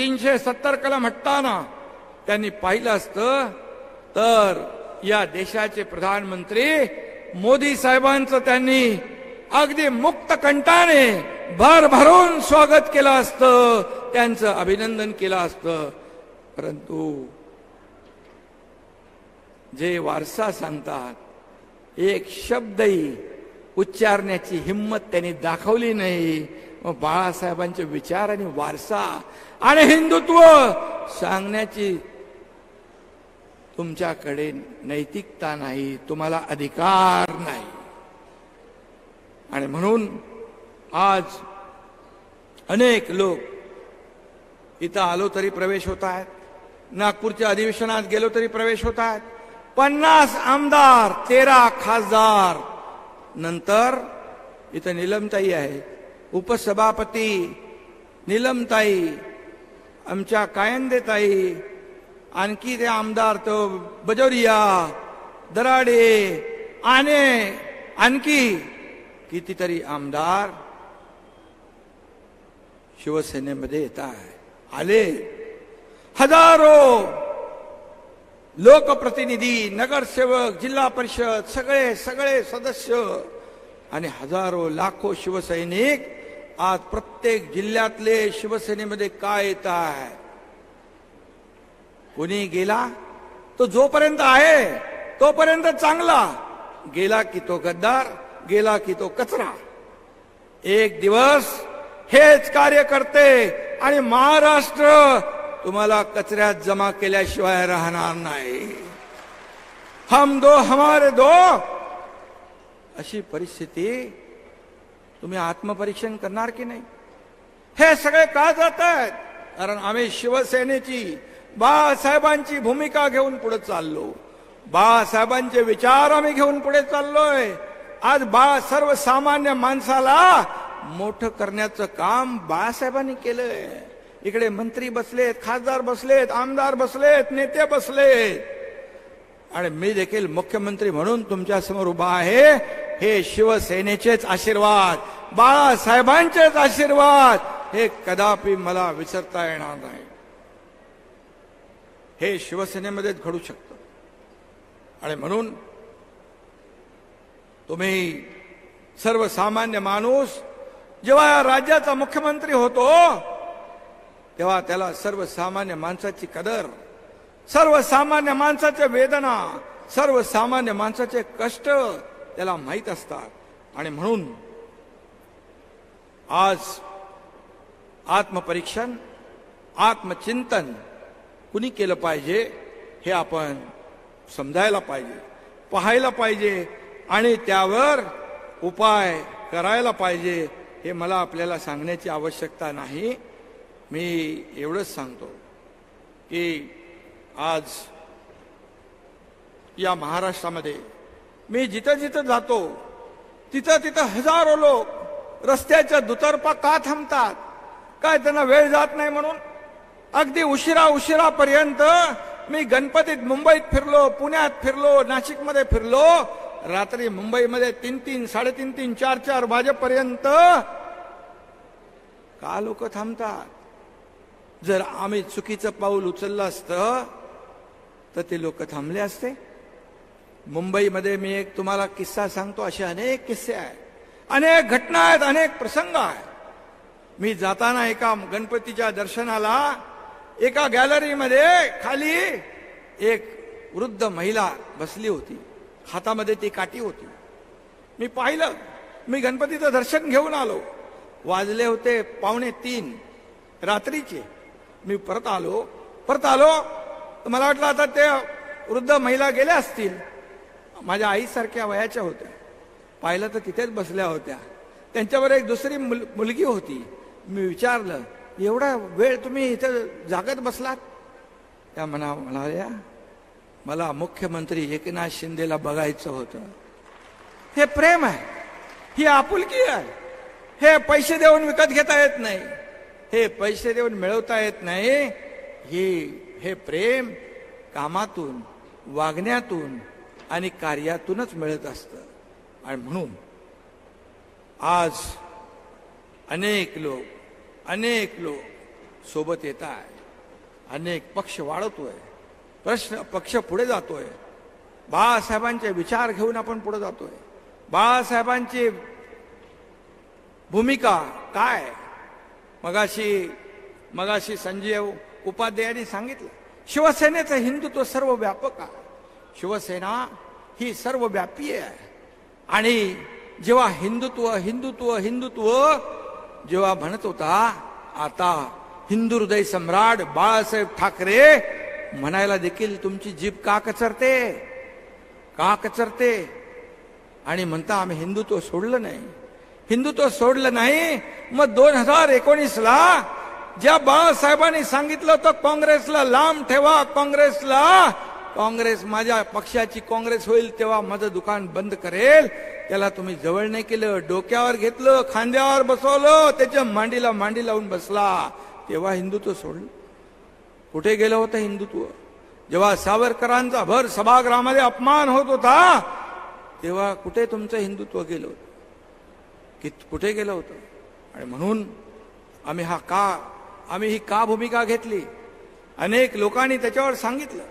370 कलम हटताना त्यांनी पाहिलं असतं तर या देशाचे प्रधानमंत्री मोदी साहेबांचं त्यांनी अगदी मुक्त कंठाने भरभरून स्वागत केलं असतं, त्यांचं अभिनंदन केलं असतं. परंतु जे वारसा सांगतात एक शब्दही उच्चारण्याची हिम्मत त्यांनी दाखवली नाही. मग बाळासाहेबांचे विचार आणि वारसा आणि हिंदुत्व सांगण्याची तुमच्याकडे नैतिकता नाही, तुम्हाला अधिकार नाही. आणि म्हणून आज अनेक लोक इथं आलो तरी प्रवेश होत आहेत, नागपूरच्या अधिवेशनात गेलो तरी प्रवेश होत आहेत. 50 आमदार 13 खासदार नंतर इथं नीलमताई आहे, उपसभापती नीलमताई, आमच्या कायंदेताई, आणखी ते आमदार तो बजोरिया, दराडे आणि आणखी कितीतरी आमदार शिवसेनेमध्ये येत आहे. आले हजारो लोकप्रतिनिधी, नगरसेवक, जिल्हा परिषद, सगळे सदस्य आणि हजारो लाखो शिवसैनिक आज प्रत्येक जिल्ह्यातले शिवसेनेमध्ये काय येत आहे. कोणी गेला तो जोपर्यंत आहे तोपर्यंत चांगला, गेला की तो गद्दार, गेला की तो कचरा. एक दिवस हेच कार्यकर्ते आणि महाराष्ट्र तुम्हाला कचऱ्यात जमा केल्याशिवाय राहणार नाही. हम दो हमारे दो अशी परिस्थिती. तुम्ही आत्मपरीक्षण करणार की नाही? हे सगळे का जात आहेत? कारण आम्ही शिवसेनेची बाळासाहेबांची भूमिका घेऊन पुढे चाललो, बाळासाहेबांचे विचार आम्ही घेऊन पुढे चाललोय. आज सर्वसामान्य माणसाला मोठं करण्याचं काम बाळासाहेबांनी केलंय. इकडे मंत्री बसलेत, खासदार बसलेत, आमदार बसलेत, नेते बसलेत आणि मी देखील मुख्यमंत्री म्हणून तुमच्या समोर उभा आहे. हे शिवसेनेचेच आशीर्वाद, बाळासाहेबांचेच आशीर्वाद, हे कदापि मला विसरता येणार नाही. हे शिवसेनेमध्येच घडू शकतं. आणि म्हणून तुम्ही सर्वसामान्य माणूस जेव्हा या राज्याचा मुख्यमंत्री होतो तेव्हा त्याला सर्वसामान्य माणसाची कदर, सर्वसामान्य माणसाच्या वेदना, सर्वसामान्य माणसाचे कष्ट त्याला माहीत असतात. आणि म्हणून आज आत्मपरीक्षण, आत्मचिंतन कुणी केलं पाहिजे हे आपण समजायला पाहिजे, पाहायला पाहिजे आणि त्यावर उपाय करायला पाहिजे. हे मला आपल्याला सांगण्याची आवश्यकता नाही. मी एवढंच सांगतो की आज या महाराष्ट्रामध्ये मी जिथं जिथं जातो तिथं हजारो लोक रस्त्याच्या दुतर्फा का थांबतात? काय त्यांना वेळ जात नाही म्हणून? अगदी उशिरापर्यंत मी गणपतीत मुंबईत फिरलो, पुण्यात फिरलो, नाशिकमध्ये फिरलो. रात्री मुंबईमध्ये 3-3, 3:30, 4-4 वाजेपर्यंत का लोक थांबतात? जर आम्ही चुकीचं पाऊल उचललं असतं तर ते लोक थांबले असते. मुंबईमध्ये मी एक तुम्हाला किस्सा सांगतो. असे अनेक किस्से आहेत, अनेक घटना आहेत, अनेक प्रसंग आहेत. मी जाताना एका गणपतीच्या दर्शनाला एका गॅलरीमध्ये खाली एक वृद्ध महिला बसली होती, हातामध्ये ती काठी होती. मी पाहिलं, मी गणपतीचं दर्शन घेऊन आलो. वाजले होते 2:45 रात्रीचे. मी परत आलो तर मला वाटलं आता ते वृद्ध महिला गेल्या असतील. माझ्या आईसारख्या वयाच्या होत्या. पाहिलं तर तिथेच बसल्या होत्या. त्यांच्यावर एक दुसरी मुलगी होती. मी विचारलं, एवढा वेळ तुम्ही इथे जागत बसलात? त्या म्हणाल्या, मला मुख्यमंत्री एकनाथ शिंदेला बघायचं होतं. हे प्रेम आहे, ही आपुलकी आहे. हे पैसे देऊन विकत घेता येत नाही, हे पैसे देऊन मिळवता येत नाही. हे प्रेम कामातून, वागण्यातून आणि कार्यातूनच मिळत असतं. आणि म्हणून आज अनेक लोक सोबत येत आहे, अनेक पक्ष वाढवतोय, पक्ष पुढे जातोय, बाळासाहेबांचे विचार घेऊन आपण पुढे जातोय. बाळासाहेबांची भूमिका काय? मगाशी संजय उपाध्यायांनी सांगितलं, शिवसेनेचं हिंदुत्व सर्व व्यापक आहे. शिवसेना ही सर्वव्यापी आहे. आणि जेव्हा हिंदुत्व हिंदुत्व हिंदुत्व जेव्हा म्हणत होता, आता हिंदू हृदय सम्राट बाळासाहेब ठाकरे म्हणायला देखील तुमची जीभ का कचरते? का कचरते? आणि म्हणता आम्ही हिंदुत्व सोडलं नाही. हिंदुत्व सोडलं नाही. मग 2019ला ज्या बाळासाहेबांनी सांगितलं होतं काँग्रेसला लांब ठेवा, काँग्रेस माझ्या पक्षाची काँग्रेस होईल तेव्हा माझं दुकान बंद करेल, त्याला तुम्ही जवळ नाही केलं, डोक्यावर घेतलं, खांद्यावर बसवलं, त्याच्या मांडीला मांडी लावून बसला, तेव्हा हिंदुत्व सोडलं. कुठे गेलं होतं हिंदुत्व? जेव्हा सावरकरांचा भर सभागृहामध्ये अपमान होत होता तेव्हा कुठे तुमचं हिंदुत्व गेलं होतं? कुठे गेलं होतं? आणि म्हणून आम्ही ही का भूमिका घेतली? अनेक लोकांनी त्याच्यावर सांगितलं,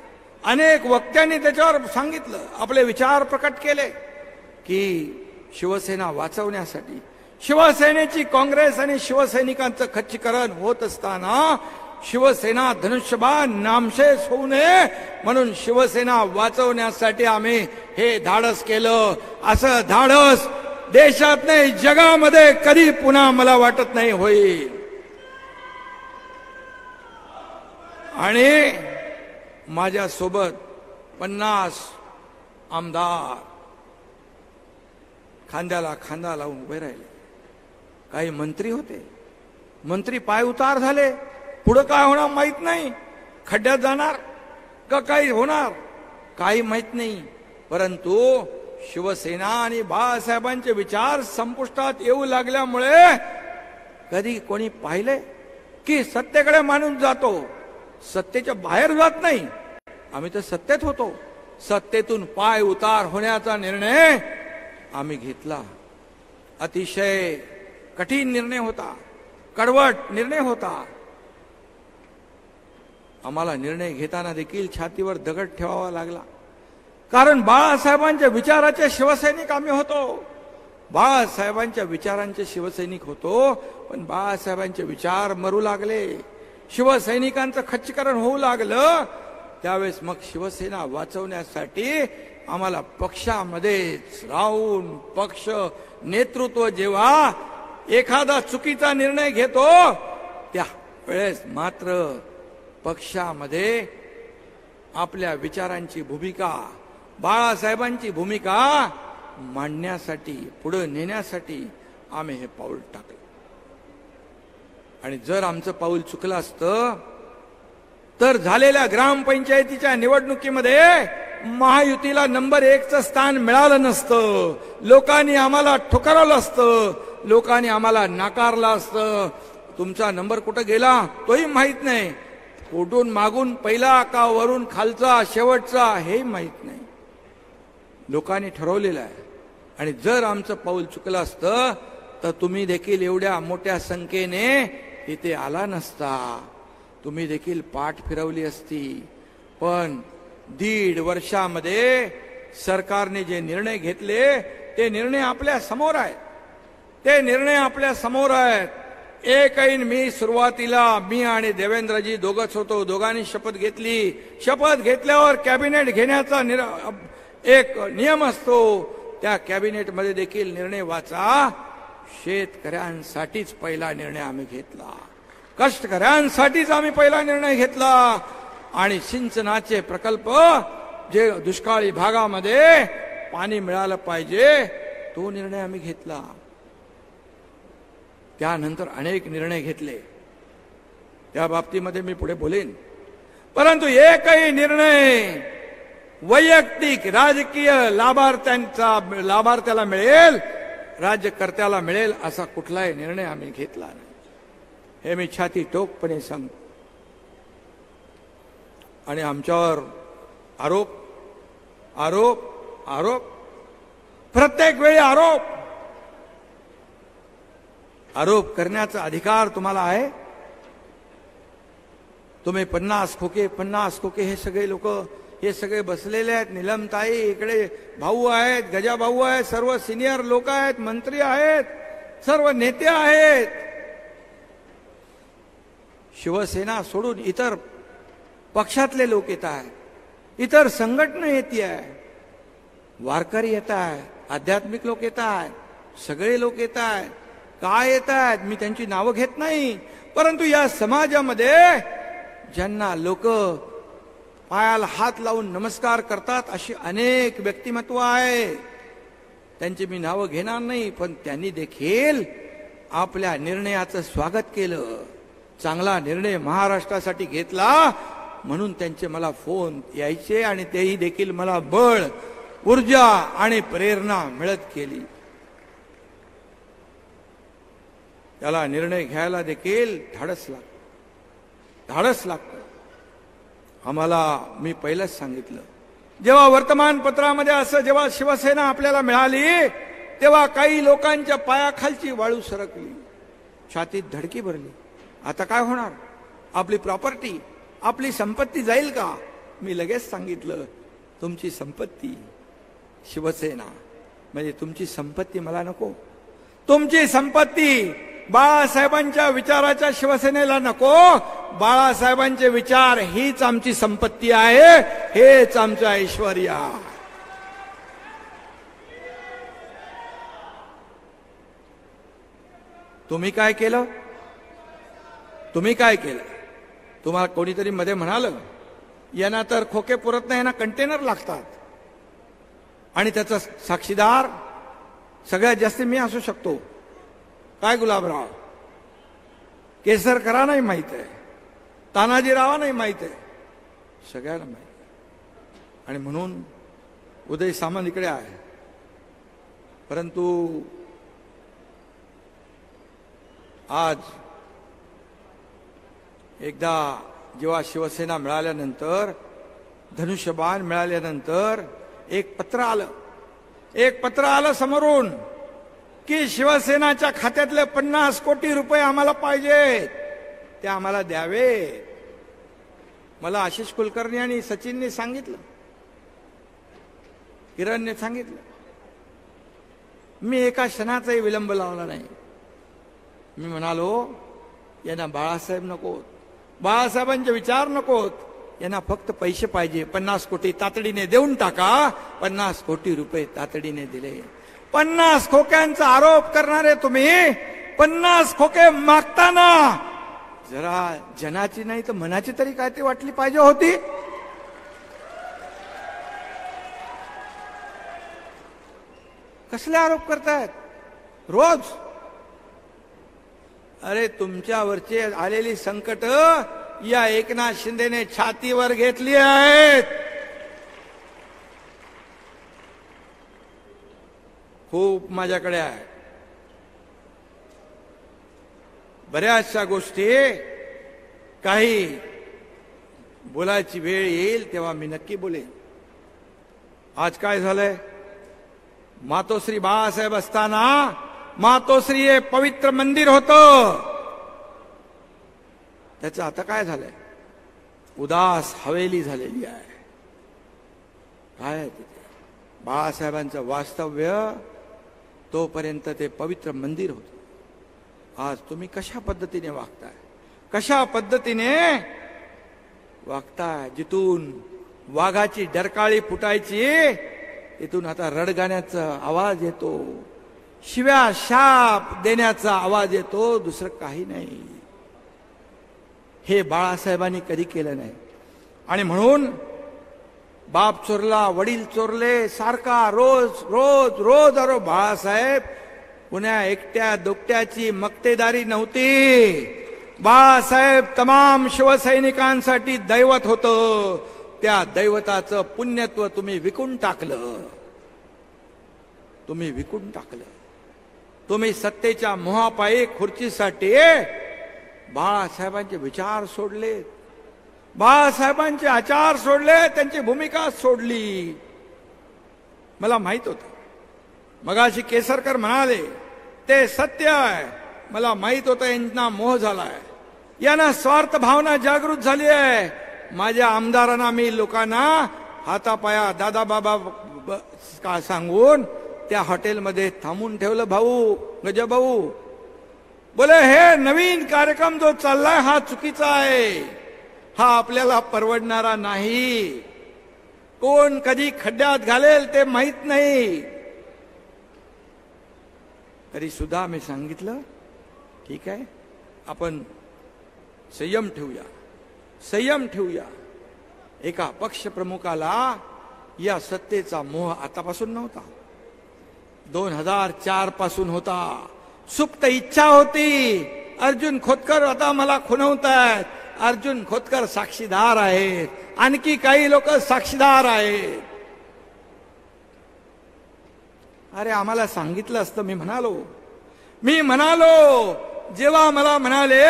अनेक वक्त्यांनी त्याच्यावर सांगितलं, आपले विचार प्रकट केले की शिवसेना वाचवण्यासाठी, शिवसेनेची काँग्रेस आणि शिवसैनिकांचं खच्चीकरण होत असताना शिवसेना धनुष्यबाण नामशेष होऊ नये म्हणून शिवसेना वाचवण्यासाठी आम्ही हे धाडस केलं. असं धाडस देशात नाही जगामध्ये कधी पुन्हा मला वाटत नाही होईल. आणि माझ्या सोबत 50 आमदार खांद्याला खांदा लावून उभे राहिले. काही मंत्री होते, मंत्री पाय उतार झाले, पुढे काय होणार माहित नाही, खड्ड्यात जाणार का काही होणार काही माहित नाही. परंतु शिवसेना आणि बाळासाहेबांचे विचार संपुष्टात येऊ लागल्यामुळे कधी कोणी पाहिले की सत्तेकडे माणूस जातो, सत्तेच्या बाहेर जात नाही. आम्ही तर सत्तेत होतो. सत्तेतून पाय उतार होण्याचा निर्णय आम्ही घेतला. अतिशय कठीण निर्णय होता, कडवट निर्णय होता. आम्हाला निर्णय घेताना देखील छातीवर दगड ठेवावा लागला. कारण बाळासाहेबांच्या विचाराचे शिवसैनिक आम्ही होतो, बाळासाहेबांच्या विचारांचे शिवसैनिक होतो. पण बाळासाहेबांचे विचार मरू लागले, शिवसैनिकांचं खच्चीकरण होऊ लागलं. त्यावेळेस मग शिवसेना वाचवण्यासाठी आम्हाला पक्षामध्येच राहून पक्ष नेतृत्व जेव्हा एखादा चुकीचा निर्णय घेतो त्या वेळेस मात्र पक्षामध्ये आपल्या विचारांची भूमिका, बाळासाहेबांची भूमिका मांडण्यासाठी, पुढे नेण्यासाठी आम्ही हे पाऊल टाकलं. आणि जर आमचं पाऊल चुकलं असतं तर झालेल्या ग्रामपंचायतीच्या निवडणुकीमध्ये महायुतीला नंबर 1चं स्थान मिळालं नसतं. लोकांनी आम्हाला ठुकरवलं असतं, लोकांनी आम्हाला नाकारलं असतं. तुमचा नंबर कुठं गेला तोही माहित नाही, कुठून मागून पहिला का वरून खालचा शेवटचा हे माहित नाही. लोकांनी ठरवलेलं आहे. आणि जर आमचं पाऊल चुकलं असतं तर तुम्ही देखील एवढ्या मोठ्या संख्येने इथे आला नसता, तुम्ही देखील पाठ फिरवली असती. पण 1.5 वर्षामध्ये सरकारने जे निर्णय घेतले ते निर्णय आपल्या समोर आहेत, ते निर्णय आपल्या समोर आहेत. एक ऐन मी सुरुवातीला मी आणि देवेंद्रजी दोघच होतो, दोघांनी शपथ घेतली. शपथ घेतल्यावर कॅबिनेट घेण्याचा एक नियम असतो, त्या कॅबिनेटमध्ये देखील निर्णय वाचा. शेतकऱ्यांसाठीच पहिला निर्णय आम्ही घेतला, कष्टकऱ्यांसाठीच आम्ही पहिला निर्णय घेतला. आणि सिंचनाचे प्रकल्प जे दुष्काळी भागामध्ये पाणी मिळालं पाहिजे तो निर्णय आम्ही घेतला. त्यानंतर अनेक निर्णय घेतले, त्या बाबतीमध्ये मी पुढे बोलेन. परंतु एकही निर्णय वैयक्तिक राजकीय लाभार्थ्याला मिळेल, राज्यकर्त्याला मिळेल असा कुठलाही निर्णय आम्ही घेतला नाही. हे मी छाती टोकपणे सांगतो. आणि आमच्यावर आरोप आरोप आरोप, प्रत्येक वेळी आरोप. आरोप करण्याचा अधिकार तुम्हाला आहे, तुम्ही 50 खोके हे सगळे लोक, हे सगळे बसलेले आहेत. नीलमताई इकडे, भाऊ आहेत, गजा भाऊ आहेत, सर्व सिनियर लोक आहेत, मंत्री आहेत, सर्व नेते आहेत. शिवसेना सोडून इतर पक्षातले लोक येत आहेत, इतर संघटना येते आहे, वारकरी येत आहेत, आध्यात्मिक लोक येत आहेत, सगळे लोक येत आहेत. काय येत आहेत मी त्यांची नावं घेत नाही, परंतु या समाजामध्ये ज्यांना लोक पायाला हात लावून नमस्कार करतात अशी अनेक व्यक्तिमत्व आहे. त्यांची मी नावं घेणार नाही, पण त्यांनी देखील आपल्या निर्णयाचं स्वागत केलं. चांगला निर्णय महाराष्ट्रासाठी घेतला म्हणून त्यांचे मला फोन यायचे आणि तेही देखील मला बळ, ऊर्जा आणि प्रेरणा मिळत गेली. त्याला निर्णय घ्यायला देखील धाडस लागतं. आम्हाला मी पहिलंच सांगितलं, जेव्हा वर्तमानपत्रामध्ये असं जेव्हा शिवसेना आपल्याला मिळाली तेव्हा काही लोकांच्या पायाखालची वाळू सरकली, छातीत धडकी भरली. आता काय होणार? आपली प्रॉपर्टी, आपली संपत्ती जाईल का? मी लगेच सांगितलं, तुमची संपत्ती शिवसेना म्हणजे तुमची संपत्ती मला नको. तुमची संपत्ती बाळासाहेबांच्या विचाराच्या शिवसेनेला नको. बाळासाहेबांचे विचार हीच आमची संपत्ती आहे, हेच आमचं ऐश्वर्य आहे. तुम्ही काय केलं? तुम्हाला कोणीतरी मध्ये म्हणालं, यांना तर खोके पुरत नाही, यांना कंटेनर लागतात. आणि त्याचा साक्षीदार सगळ्यात जास्त मी असू शकतो. काय गुलाबराव, केसरकरा नाही माहित आहे, तानाजीरावा नाही माहित आहे, सगळ्यांना माहित आहे. आणि म्हणून उदय सामंत इकडे आहे. परंतु आज एकदा जेव्हा शिवसेना मिळाल्यानंतर, धनुष्यबाण मिळाल्यानंतर एक पत्र आलं समोरून की शिवसेनाच्या खात्यातले 50 कोटी रुपये आम्हाला पाहिजेत, ते आम्हाला द्यावे. मला आशिष कुलकर्णी आणि सचिनने सांगितलं, किरणने सांगितलं. मी एका क्षणाचाही विलंब लावला नाही. मी म्हणालो, यांना बाळासाहेब नकोत, बाळासाहेबांचे विचार नकोत, यांना फक्त पैसे पाहिजे. 50 कोटी तातडीने देऊन टाका. 50 कोटी रुपये तातडीने दिले. 50 खोक्यांचा आरोप करणारे तुम्ही 50 खोके मागताना जरा जनाची नाही तर मनाची तरी काय ते वाटली पाहिजे होती. कसले आरोप करतायत रोज? अरे तुमच्यावरचे आलेली संकट या एकनाथ शिंदेने छातीवर घेतली आहेत. खूप माझ्याकडे आहे बऱ्याचशा गोष्टी. काही बोलायची वेळ येईल तेव्हा मी नक्की बोलेन. आज काय झालंय? मातोश्री बाळासाहेब असताना मातोश्री हे पवित्र मंदिर होतं, त्याचं आता काय झालंय? उदास हवेली झालेली आहे. काय आहे तिथे? बाळासाहेबांचं वास्तव्य तोपर्यंत ते पवित्र मंदिर होतं. आज तुम्ही कशा पद्धतीने वागताय? जिथून वाघाची डरकाळी फुटायची तिथून आता रडगाण्याचा आवाज येतो, शिव्या शाप देण्याचा आवाज येतो, दुसरं काही नाही. हे बाळासाहेबांनी कधी केलं नाही. आणि म्हणून बाप चोरला, वडील चोरले, सारखा रोज रोज रोज. अरे बाळासाहेब पुण्या एकट्या दोकट्याची मक्तेदारी नव्हती. बाळासाहेब तमाम शिवसैनिकांसाठी दैवत होतं. त्या दैवताचं पुण्यत्व तुम्ही विकून टाकलं. तुम्ही सत्तेच्या मोहापायी खुर्चीसाठी बाळासाहेबांचे विचार सोडले, बाळासाहेबांचे आचार सोडले, त्यांची भूमिका सोडली. मला माहित होतं. मगाशी केसरकर म्हणाले ते सत्य आहे. मला माहित होतं यांना मोह झालाय. यांना स्वार्थ भावना जागृत झाली आहे. माझ्या आमदारांना मी लोकांना हातापाया दादा बाबा का सांगून त्या हॉटेलमध्ये थांबून ठेवलं. भाऊ गजब भाऊ बोले हे नवीन कार्यक्रम जो चाललाय हा चुकीचा आहे, हा आपल्याला परवडणारा नाही. कोण कधी खड्ड्यात घालेल ते माहित नाही. तरी सुद्धा मी सांगितलं ठीक आहे, आपण संयम ठेवूया, संयम ठेवूया. एका पक्षप्रमुखाला या सत्तेचा मोह आतापासून नव्हता, 2004 पासून होता. सुप्त इच्छा होती. अर्जुन खोतकर आता मला खुणवतायत. अर्जुन खोतकर साक्षीदार आहेत, आणखी काही लोक साक्षीदार आहेत. अरे आम्हाला सांगितलं असतं. मी म्हणालो जेव्हा मला म्हणाले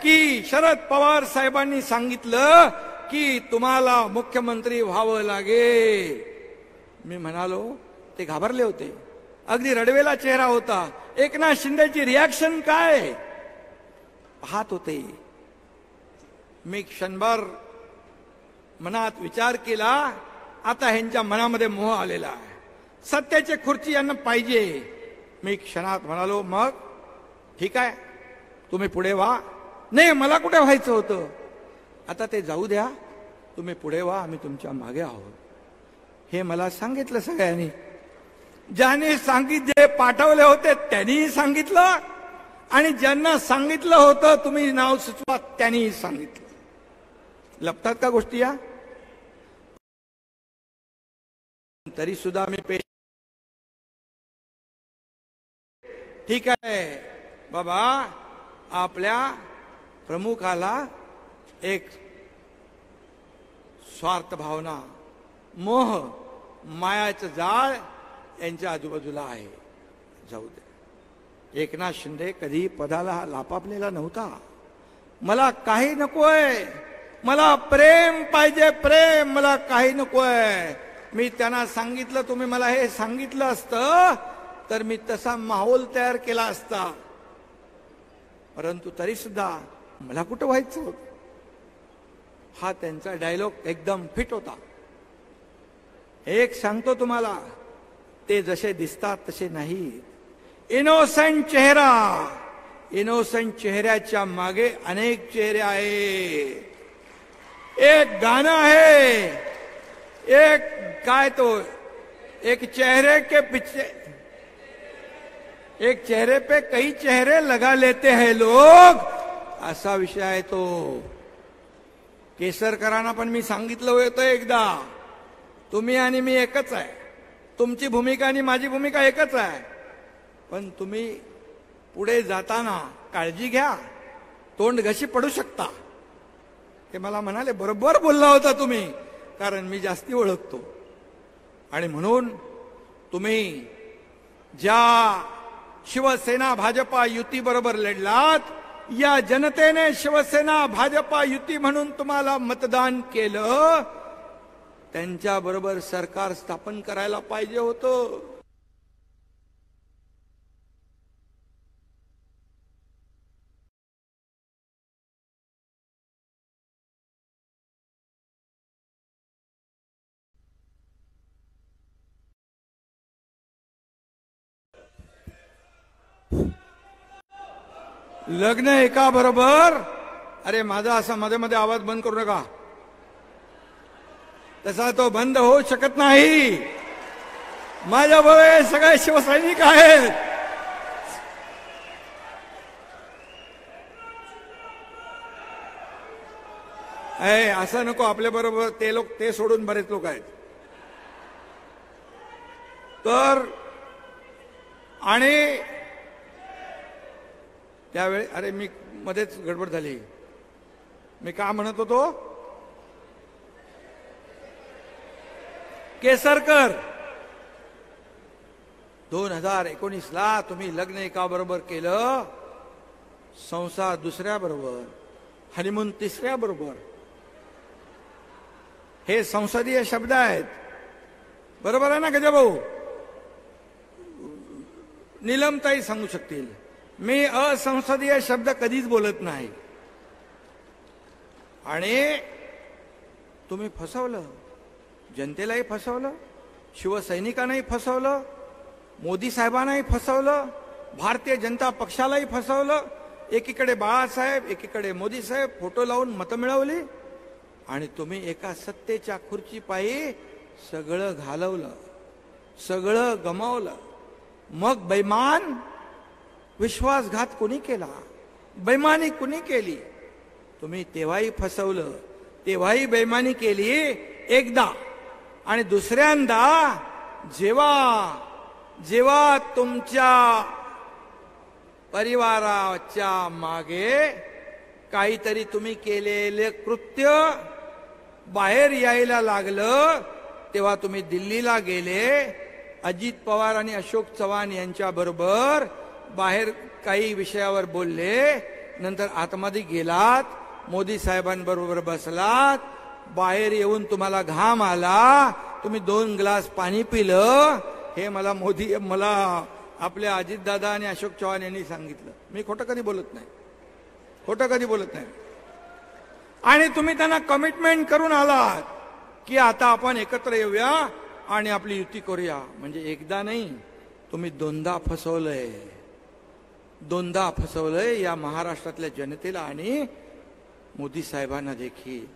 की शरद पवार साहेबांनी सांगितलं की तुम्हाला मुख्यमंत्री व्हावं लागेल, मी म्हणालो ते घाबरले होते. अगदी रडवेला चेहरा होता. एकनाथ शिंदेची रिॲक्शन काय पाहत होते. मी क्षणभर मनात विचार केला, आता ह्यांच्या मनामध्ये मोह आलेला आहे, सत्याची खुर्ची यांना पाहिजे. मी क्षणात म्हणालो मग ठीक आहे तुम्ही पुढे व्हा. नाही मला कुठे व्हायचं होतं, आता ते जाऊ द्या, तुम्ही पुढे व्हा, आम्ही तुमच्या मागे आहोत. हे मला सांगितलं सगळ्यांनी. ज्यांनी सांगितले पाठवले होते त्यांनीही सांगितलं, आणि ज्यांना सांगितलं होतं तुम्ही नाव सुचवा त्यांनीही सांगितलं. लपतात का गोष्टी या? तरी सुद्धा मी ठीक आहे बाबा, आपल्या प्रमुखाला एक स्वार्थ भावना, मोह, मायाचं जाळ यांच्या आजूबाजूला आहे, जाऊ दे. एकनाथ शिंदे कधी पदाला लापापलेला नव्हता. मला काही नकोय, मला प्रेम पाहिजे, प्रेम, मला काही नकोय. मी त्यांना सांगितलं तुम्ही मला हे सांगितलं असतं तर मी तसा माहोल तयार केला असता, परंतु तरी सुद्धा मला कुठं व्हायचं होतं. हा त्यांचा डायलॉग एकदम फिट होता. एक सांगतो तुम्हाला, ते जसे दिसतात तसे नाही. इनोसेंट चेहरा, इनोसेंट चेहऱ्याच्या मागे अनेक चेहरे आहेत. एक गाणं आहे, एक काय तो, एक चेहरे के पीछे, एक चेहरे पे कई चेहरे लगा लेते हैं लोग, असा विषय आहे तो. केसरकरांना पण मी सांगितलं होतं एकदा, तुम्ही आणि मी एकच आहे, तुमची भूमिका आणि माझी भूमिका एकच आहे, पण तुम्ही पुढे जाताना काळजी घ्या, तोंड घशी पडू शकता. ते मला म्हणाले बरोबर बोलला होता तुम्ही, कारण मी जास्ती ओळखतो. आणि म्हणून तुम्ही ज्या शिवसेना भाजपा युती बरोबर लढलात, या जनतेने शिवसेना भाजपा युती म्हणून तुम्हाला मतदान केलं, त्यांच्या बरोबर सरकार स्थापन करायला पाहिजे होतं. लग्न एका बरोबर, अरे माझा असा मध्ये मध्ये आवाज बंद करू नका, तसा तो बंद होऊ शकत नाही. माझ्याबरोबर सगळे शिवसैनिक आहेत. असं नको, आपल्या बरोबर ते लोक, ते सोडून बरेच लोक आहेत. तर आणि त्यावेळी अरे मी मध्येच गडबड झाली. मी का म्हणत होतो, केसरकर 2019 ला तुम्ही लग्न एका बरोबर केलं, संसार दुसऱ्या बरोबर, हनीमून तिसऱ्या बरोबर. हे संसदीय शब्द आहेत, बरोबर आहे ना गजा भाऊ? नीलमताई सांगू शकतील. मी असंसदीय शब्द कधीच बोलत नाही. आणि तुम्ही फसवलं, जनतेलाही फसवलं, शिवसैनिकांनाही फसवलं, मोदी साहेबांनाही फसवलं, भारतीय जनता पक्षालाही फसवलं. एकीकडे बाळासाहेब, एकीकडे मोदी साहेब फोटो लावून मतं मिळवली आणि तुम्ही एका सत्तेच्या खुर्चीपायी सगळं घालवलं, सगळं गमावलं. मग बेईमान विश्वासघात कुणी केला, बेईमानी कुणी केली? तुम्ही तेव्हाही फसवलं, तेव्हाही बेईमानी केली एकदा, आणि दुसऱ्यांदा जेव्हा तुमच्या परिवाराच्या मागे काहीतरी तुम्ही केलेले कृत्य बाहेर यायला लागलं, तेव्हा तुम्ही दिल्लीला गेले, अजित पवार आणि अशोक चव्हाण यांच्या बरोबर बाहेर काही विषयावर बोलले, नंतर आतमध्ये गेलात, मोदी साहेबांबरोबर बसलात, बाहेर येऊन तुम्हाला घाम आला, तुम्ही 2 ग्लास पाणी पिलं. हे मला आपल्या अजितदादा आणि अशोक चव्हाण यांनी सांगितलं. मी खोटं कधी बोलत नाही, खोटं कधी बोलत नाही. आणि तुम्ही त्यांना कमिटमेंट करून आलात की आता आपण एकत्र येऊया आणि आपली युती करूया. म्हणजे एकदा नाही, तुम्ही 2दा फसवलंय, 2दा फसवलंय या महाराष्ट्रातल्या जनतेला आणि मोदी साहेबांना देखील.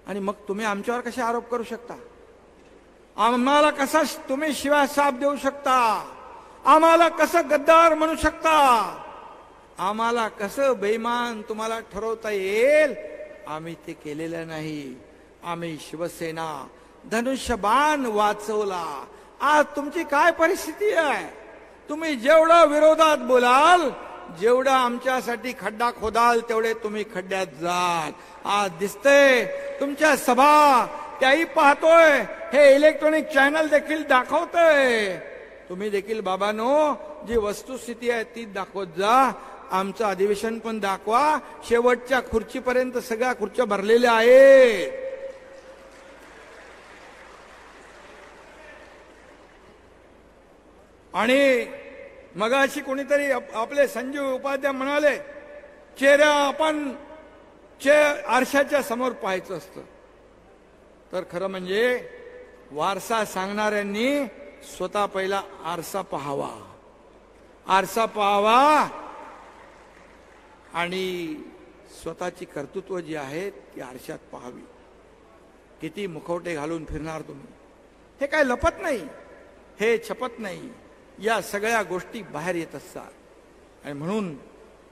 आणि मग तुम्ही आमच्यावर कसे आरोप करू शकता? आम्हाला कसा तुम्ही शिवाय साप देऊ शकता? आम्हाला कसं गद्दार म्हणू शकता? आम्हाला कसं बेईमान तुम्हाला ठरवता येईल? आम्ही ते केलेलं नाही. आम्ही शिवसेना धनुष्यबाण वाचवला. आज तुमची काय परिस्थिती आहे? तुम्ही जेवढं विरोधात बोलाल, जेवढं आमच्यासाठी खड्डा खोदाल, तेवढे तुम्ही खड्ड्यात जाल. आज दिसतंय तुमच्या सभा, त्याही पाहतोय, हे इलेक्ट्रॉनिक चॅनल देखील दाखवतंय. तुम्ही देखील बाबांनो, जी वस्तुस्थिती आहे ती दाखवत जा. आमचं अधिवेशन पण दाखवा. शेवटच्या खुर्चीपर्यंत सगळ्या खुर्च्या भरलेल्या आहेत. आणि मगाशी कोणीतरी आपले संजीव उपाध्याय म्हणाले, चेहरा आपण आरशाच्या समोर पाहायचं असतं. तर खरं म्हणजे वारसा सांगणाऱ्यांनी स्वतः पहिला आरसा पाहावा, आरसा पाहावा आणि स्वतःची कर्तृत्व जी आहेत ती आरशात पाहावी. किती मुखवटे घालून फिरणार तुम्ही? हे काय लपत नाही, हे छपत नाही. या सगळ्या गोष्टी बाहेर येत असतात. आणि म्हणून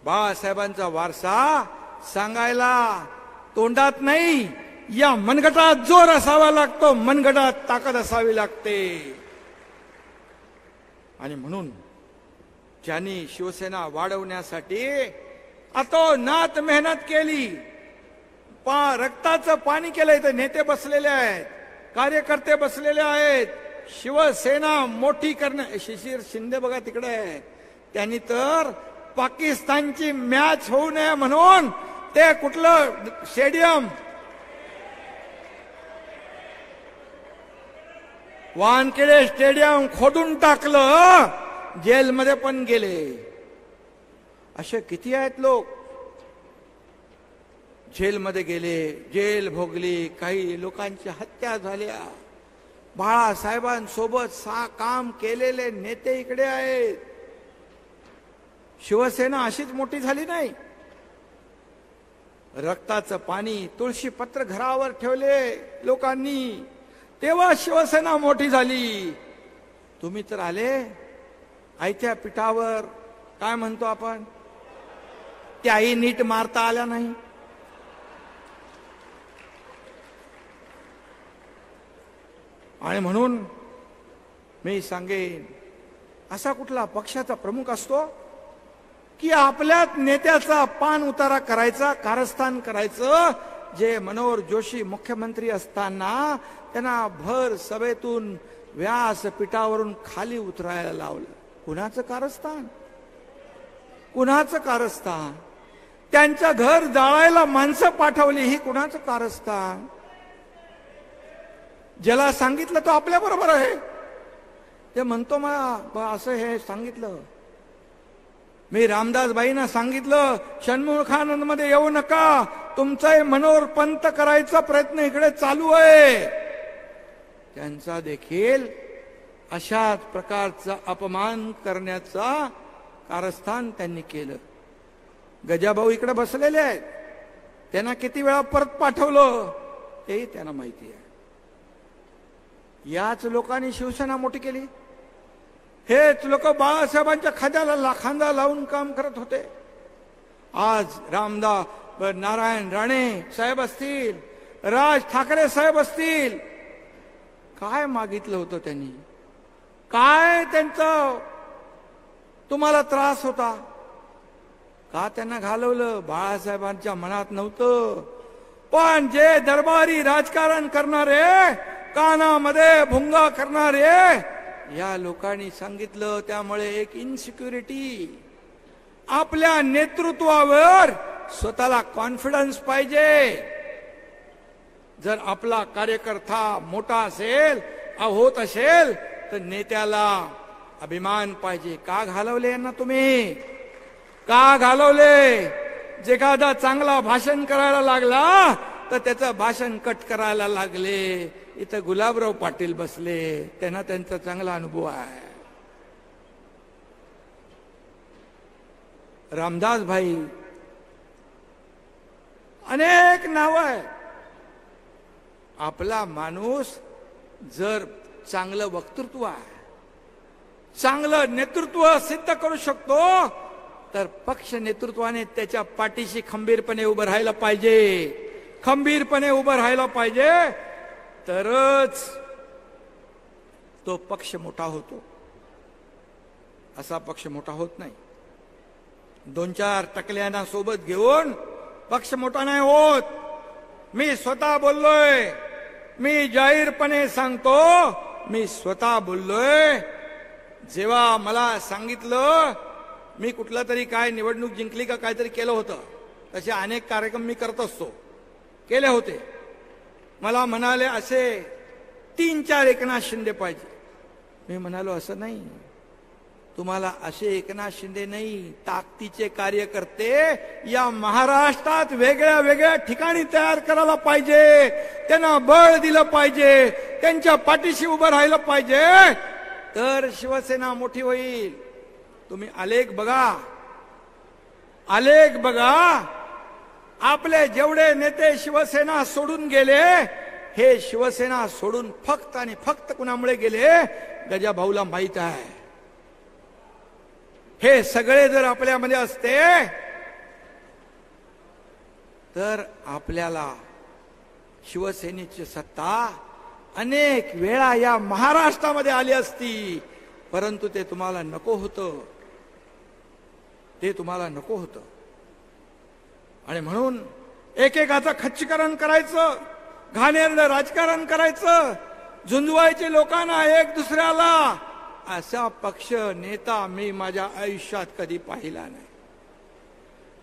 बाळासाहेबांचा वारसा सांगायला तोंडात नाही, या मनगटात जोर असावा लागतो, मनगटात ताकद असावी लागते. आणि म्हणून ज्यांनी शिवसेना वाढवण्यासाठी अतोनात मेहनत केली, रक्ताचं पाणी केलंय, तर नेते बसलेले आहेत, कार्यकर्ते बसलेले आहेत. शिवसेना मोठी करणं, शिशिर शिंदे बघा तिकडे आहे, त्यांनी तर पाकिस्तानची मॅच होऊ नये म्हणून ते कुठलं स्टेडियम, वानखेडे स्टेडियम खोदून टाकलं, जेलमध्ये पण गेले. असे किती आहेत लोक जेलमध्ये गेले, जेल भोगली, काही लोकांची हत्या झाल्या. बाळासाहेबांसोबत काम केलेले नेते इकडे आहेत. शिवसेना अशीच मोठी झाली नाही. रक्ताचं पाणी, तुळशी पत्र घरावर ठेवले लोकांनी, तेव्हा शिवसेना मोठी झाली. तुम्ही तर आले आयत्या पिठावर, काय म्हणतो आपण, त्याही नीट मारता आल्या नाही. आणि म्हणून मी सांगेन, असा कुठला पक्षाचा प्रमुख असतो की आपल्याच नेत्याचा पान उतारा करायचा, कारस्थान करायचं. जे मनोहर जोशी मुख्यमंत्री असताना त्यांना भर सभेतून व्यासपीठावरून खाली उतरायला लावलं. कुणाचं कारस्थान, कुणाचं कारस्थान? त्यांचं घर जाळायला माणसं पाठवली, ही कुणाचं कारस्थान? ज्याला सांगितलं तो आपल्या बरोबर आहे, ते म्हणतो मग असं हे सांगितलं. मी रामदासबाईंना सांगितलं, षण्मुखानंद मध्ये येऊ नका, तुमचं मनोर पंत करायचा प्रयत्न इकडे चालू आहे. त्यांचा देखील अशाच प्रकारचा अपमान करण्याचा कारस्थान त्यांनी केलं. गजाभाऊ इकडे बसलेले आहेत, त्यांना किती वेळा परत पाठवलं तेही त्यांना माहिती आहे. याच लोकांनी शिवसेना मोठी केली. हेच लोक बाळासाहेबांच्या खांद्याला खांदा लावून काम करत होते. आज रामदास नारायण राणे साहेब असतील, राज ठाकरे साहेब असतील, काय मागितलं होतं त्यांनी? काय त्यांचं तुम्हाला त्रास होता? का त्यांना घालवलं? बाळासाहेबांच्या मनात नव्हतं. पण जे दरबारी राजकारण करणारे, कानामध्ये भुंगा करणारे या लोकांनी सांगितलं. त्यामुळे एक इन्सिक्युरिटी, आपल्या नेतृत्वावर स्वतःला कॉन्फिडन्स पाहिजे. जर आपला कार्यकर्ता मोठा असेल, होत असेल, तर नेत्याला अभिमान पाहिजे. का घालवले यांना तुम्ही? का घालवले? जे एखादा चांगला भाषण करायला लागला तर त्याचं भाषण कट करायला लागले. इथं गुलाबराव पाटील बसले, त्यांना त्यांचा चांगला अनुभव आहे. रामदास भाई, अनेक नाव आहे. आपला माणूस जर चांगलं वक्तृत्व आहे, चांगलं नेतृत्व सिद्ध करू शकतो, तर पक्ष नेतृत्वाने त्याच्या पाठीशी खंबीरपणे उभं राहायला पाहिजे. खंबीरपणे उभं राहायला पाहिजे, तरच तो पक्ष मोठा होतो. असा पक्ष मोठा होत नाही. 2-4 टकल्यांना सोबत घेऊन पक्ष मोठा नाही होत. मी स्वतः बोललोय, मी जाहीरपणे सांगतो, मी स्वतः बोललोय. जेव्हा मला सांगितलं, मी कुठला तरी काय निवडणूक जिंकली का काहीतरी केलं होतं, तसे अनेक कार्यक्रम मी करत असतो, केले होते. मला म्हणाले असे 3-4 एकनाथ शिंदे पाहिजे. मी म्हणालो असं नाही, तुम्हाला असे एकनाथ शिंदे नाही, ताकदीचे कार्यकर्ते या महाराष्ट्रात वेगळ्या वेगळ्या ठिकाणी तयार करायला पाहिजे. त्यांना बळ दिलं पाहिजे, त्यांच्या पाठीशी उभं राहिलं पाहिजे, तर शिवसेना मोठी होईल. तुम्ही आलेख बघा, आलेख बघा. आपले जेवढे नेते शिवसेना सोडून गेले, हे शिवसेना सोडून फक्त आणि फक्त कुणामुळे गेले? गजाभाऊला माहित आहे. हे सगळे जर आपल्यामध्ये असते तर आपल्याला शिवसेनेची सत्ता अनेक वेळा या महाराष्ट्रामध्ये आली असती. परंतु ते तुम्हाला नको होतं, ते तुम्हाला नको होतं. आणि म्हणून एकेकाचं खच्चीकरण करायचं, घाणेरडं राजकारण करायचं, झुंजवायचे लोकांना एक दुसऱ्याला. असा पक्ष नेता मी माझ्या आयुष्यात कधी पाहिला नाही.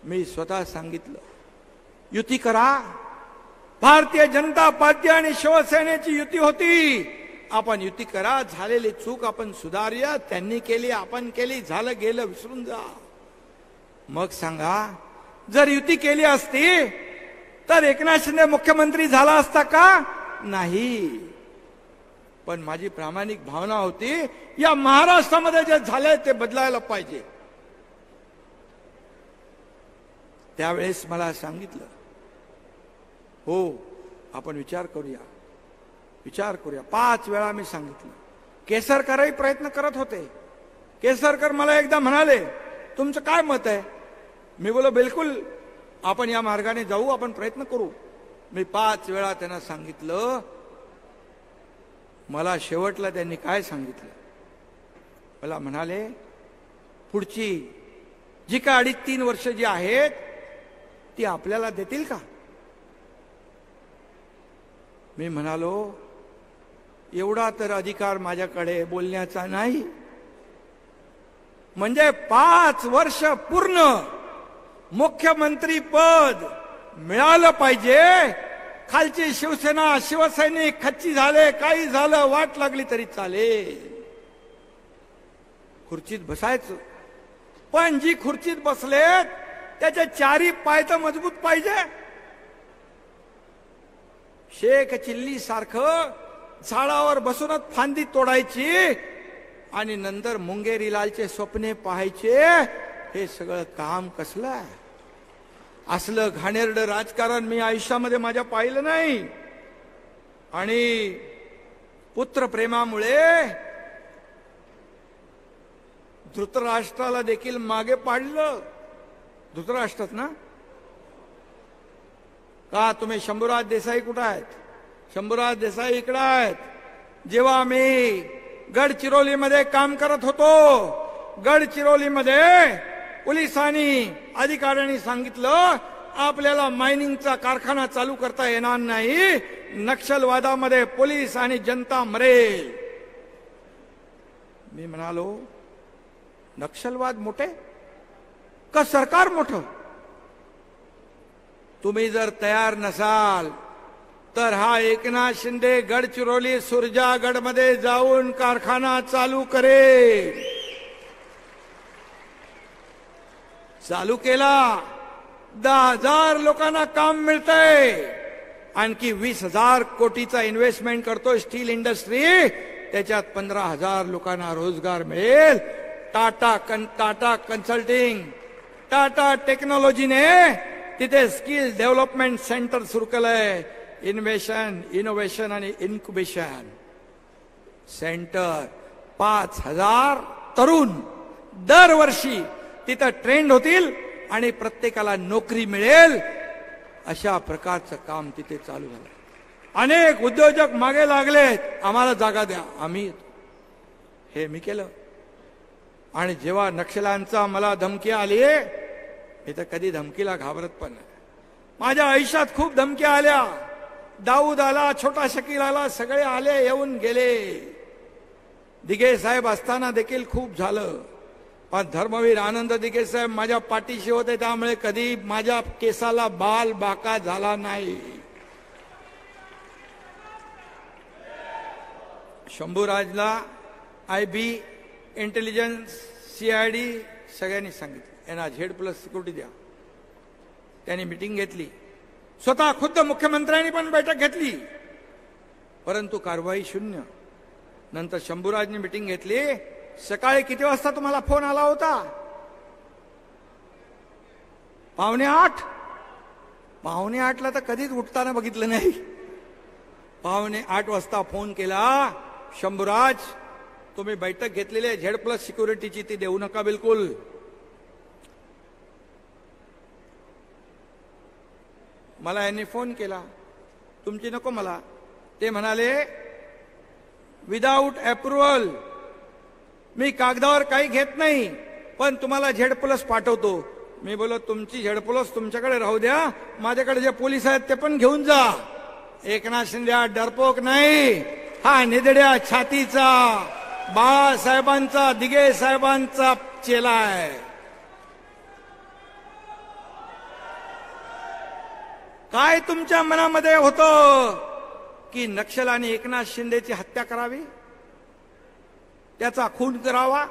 मी स्वतः सांगितलं, युती करा. भारतीय जनता पार्टी आणि शिवसेनेची युती होती. आपण युती करा, झालेली चूक आपण सुधारूया. त्यांनी केली, आपण केली, झालं गेलं, विसरून जा. मग सांगा, जर युती केली असती तर एकनाथ शिंदे मुख्यमंत्री झाला असता का? नाही. पण माझी प्रामाणिक भावना होती, या महाराष्ट्रामध्ये जे झालंय ते बदलायला पाहिजे. त्यावेळेस मला सांगितलं, हो आपण विचार करूया, विचार करूया. 5 वेळा मी सांगितलं. केसरकरही प्रयत्न करत होते. केसरकर मला एकदा म्हणाले, तुमचं काय मत आहे? मी बोलो, बिलकुल आपण या मार्गाने जाऊ, आपण प्रयत्न करू. मी 5 वेळा त्यांना सांगितलं. मला शेवटला त्यांनी काय सांगितलं? मला म्हणाले, पुढची जी का 2.5-3 वर्ष जी आहेत ती आपल्याला देतील का? मी म्हणालो, एवढा तर अधिकार माझ्याकडे बोलण्याचा नाही. म्हणजे 5 वर्ष पूर्ण मुख्यमंत्री पद मिळालं पाहिजे. खालची शिवसेना, शिवसैनिक खच्ची झाले, काही झालं, वाट लागली तरी चालेल, खुर्चीत बसायचं. पण जी खुर्चीत बसलेत त्याचे चारी पाय तर मजबूत पाहिजे. शेख चिल्ली सारखं झाडावर बसूनच फांदी तोडायची आणि नंतर मुंगेरीलालचे स्वप्ने पाहायचे. हे सगळं काम कसलं आहे? असलं घाणेरडं राजकारण मी आयुष्यामध्ये माझ्या पाहिलं नाही. आणि पुत्रप्रेमामुळे धृतराष्ट्राला देखील मागे पाडलं. धृतराष्ट्रच ना का? तुम्ही शंभूराज देसाई कुठं आहेत? शंभूराज देसाई इकडं आहेत. जेव्हा मी गडचिरोलीमध्ये काम करत होतो, गडचिरोलीमध्ये पोलिसांनी अधिकाऱ्यांनी सांगितलं आपल्याला मायनिंगचा कारखाना चालू करता येणार नाही, नक्षलवादामध्ये पोलीस आणि जनता मरेल. मी म्हणालो नक्षलवाद मोठे का सरकार मोठं? तुम्ही जर तयार नसाल तर हा एकनाथ शिंदे गडचिरोली सुरजागडमध्ये जाऊन कारखाना चालू करेल. चालू केला, 10,000 लोकांना काम मिळतंय. आणखी 20,000 कोटीचा इन्व्हेस्टमेंट करतोय स्टील इंडस्ट्री, त्याच्यात 15,000 लोकांना रोजगार मिळेल. टाटा कन्सल्टिंग, टाटा टेक्नॉलॉजीने तिथे स्किल डेव्हलपमेंट सेंटर सुरू केलंय. इनोव्हेशन आणि इन्क्युबेशन सेंटर. 5,000 तरुण दरवर्षी तिथं ट्रेंड होतील आणि प्रत्येकाला नोकरी मिळेल. अशा प्रकारचं काम तिथे चालू झालं. अनेक उद्योजक मागे लागलेत, आम्हाला जागा द्या, आम्ही हे मी केलं. आणि जेव्हा नक्षल्यांचा मला धमकी आली, मी तर कधी धमकीला घाबरत पण नाही. माझ्या आयुष्यात खूप धमक्या आल्या. दाऊद आला, छोटा शकील आला, सगळे आले, येऊन गेले. दिघे साहेब असताना देखील खूप झालं. पण धर्मवीर आनंद दिघे साहेब माझ्या पाठीशी होते, त्यामुळे कधी माझ्या केसाला बाल बाका झाला नाही. शंभूराजला IB, इंटेलिजन्स, CID सगळ्यांनी सांगितलं यांना Z+ सिक्युरिटी द्या. त्यांनी मीटिंग घेतली. स्वतः खुद्द मुख्यमंत्र्यांनी पण बैठक घेतली, परंतु कारवाई शून्य. नंतर शंभूराजनी मीटिंग घेतली. सकाळी किती वाजता तुम्हाला फोन आला होता? 7:45. 7:45ला तर कधीच उठताना बघितलं नाही. 7:45 वाजता फोन केला, शंभूराज तुम्ही बैठक घेतलेली आहे Z+ सिक्युरिटीची, ती देऊ नका बिलकुल. मला यांनी फोन केला, तुमची नको मला. ते म्हणाले विदाऊट अप्रुव्हल मी कागदावर काही घेत नाही, पण तुम्हाला Z+ पाठवतो. मी बोलो तुमची Z+ तुमच्याकडे राहू द्या, माझ्याकडे जे पोलीस आहेत ते पण घेऊन जा. एकनाथ शिंदे हा डरपोक नाही, हा निधड्या छातीचा बाळासाहेबांचा, दिघे साहेबांचा चेला आहे. काय तुमच्या मनामध्ये होतं की नक्षलाने एकनाथ शिंदेची हत्या करावी, त्याचा खून करावा,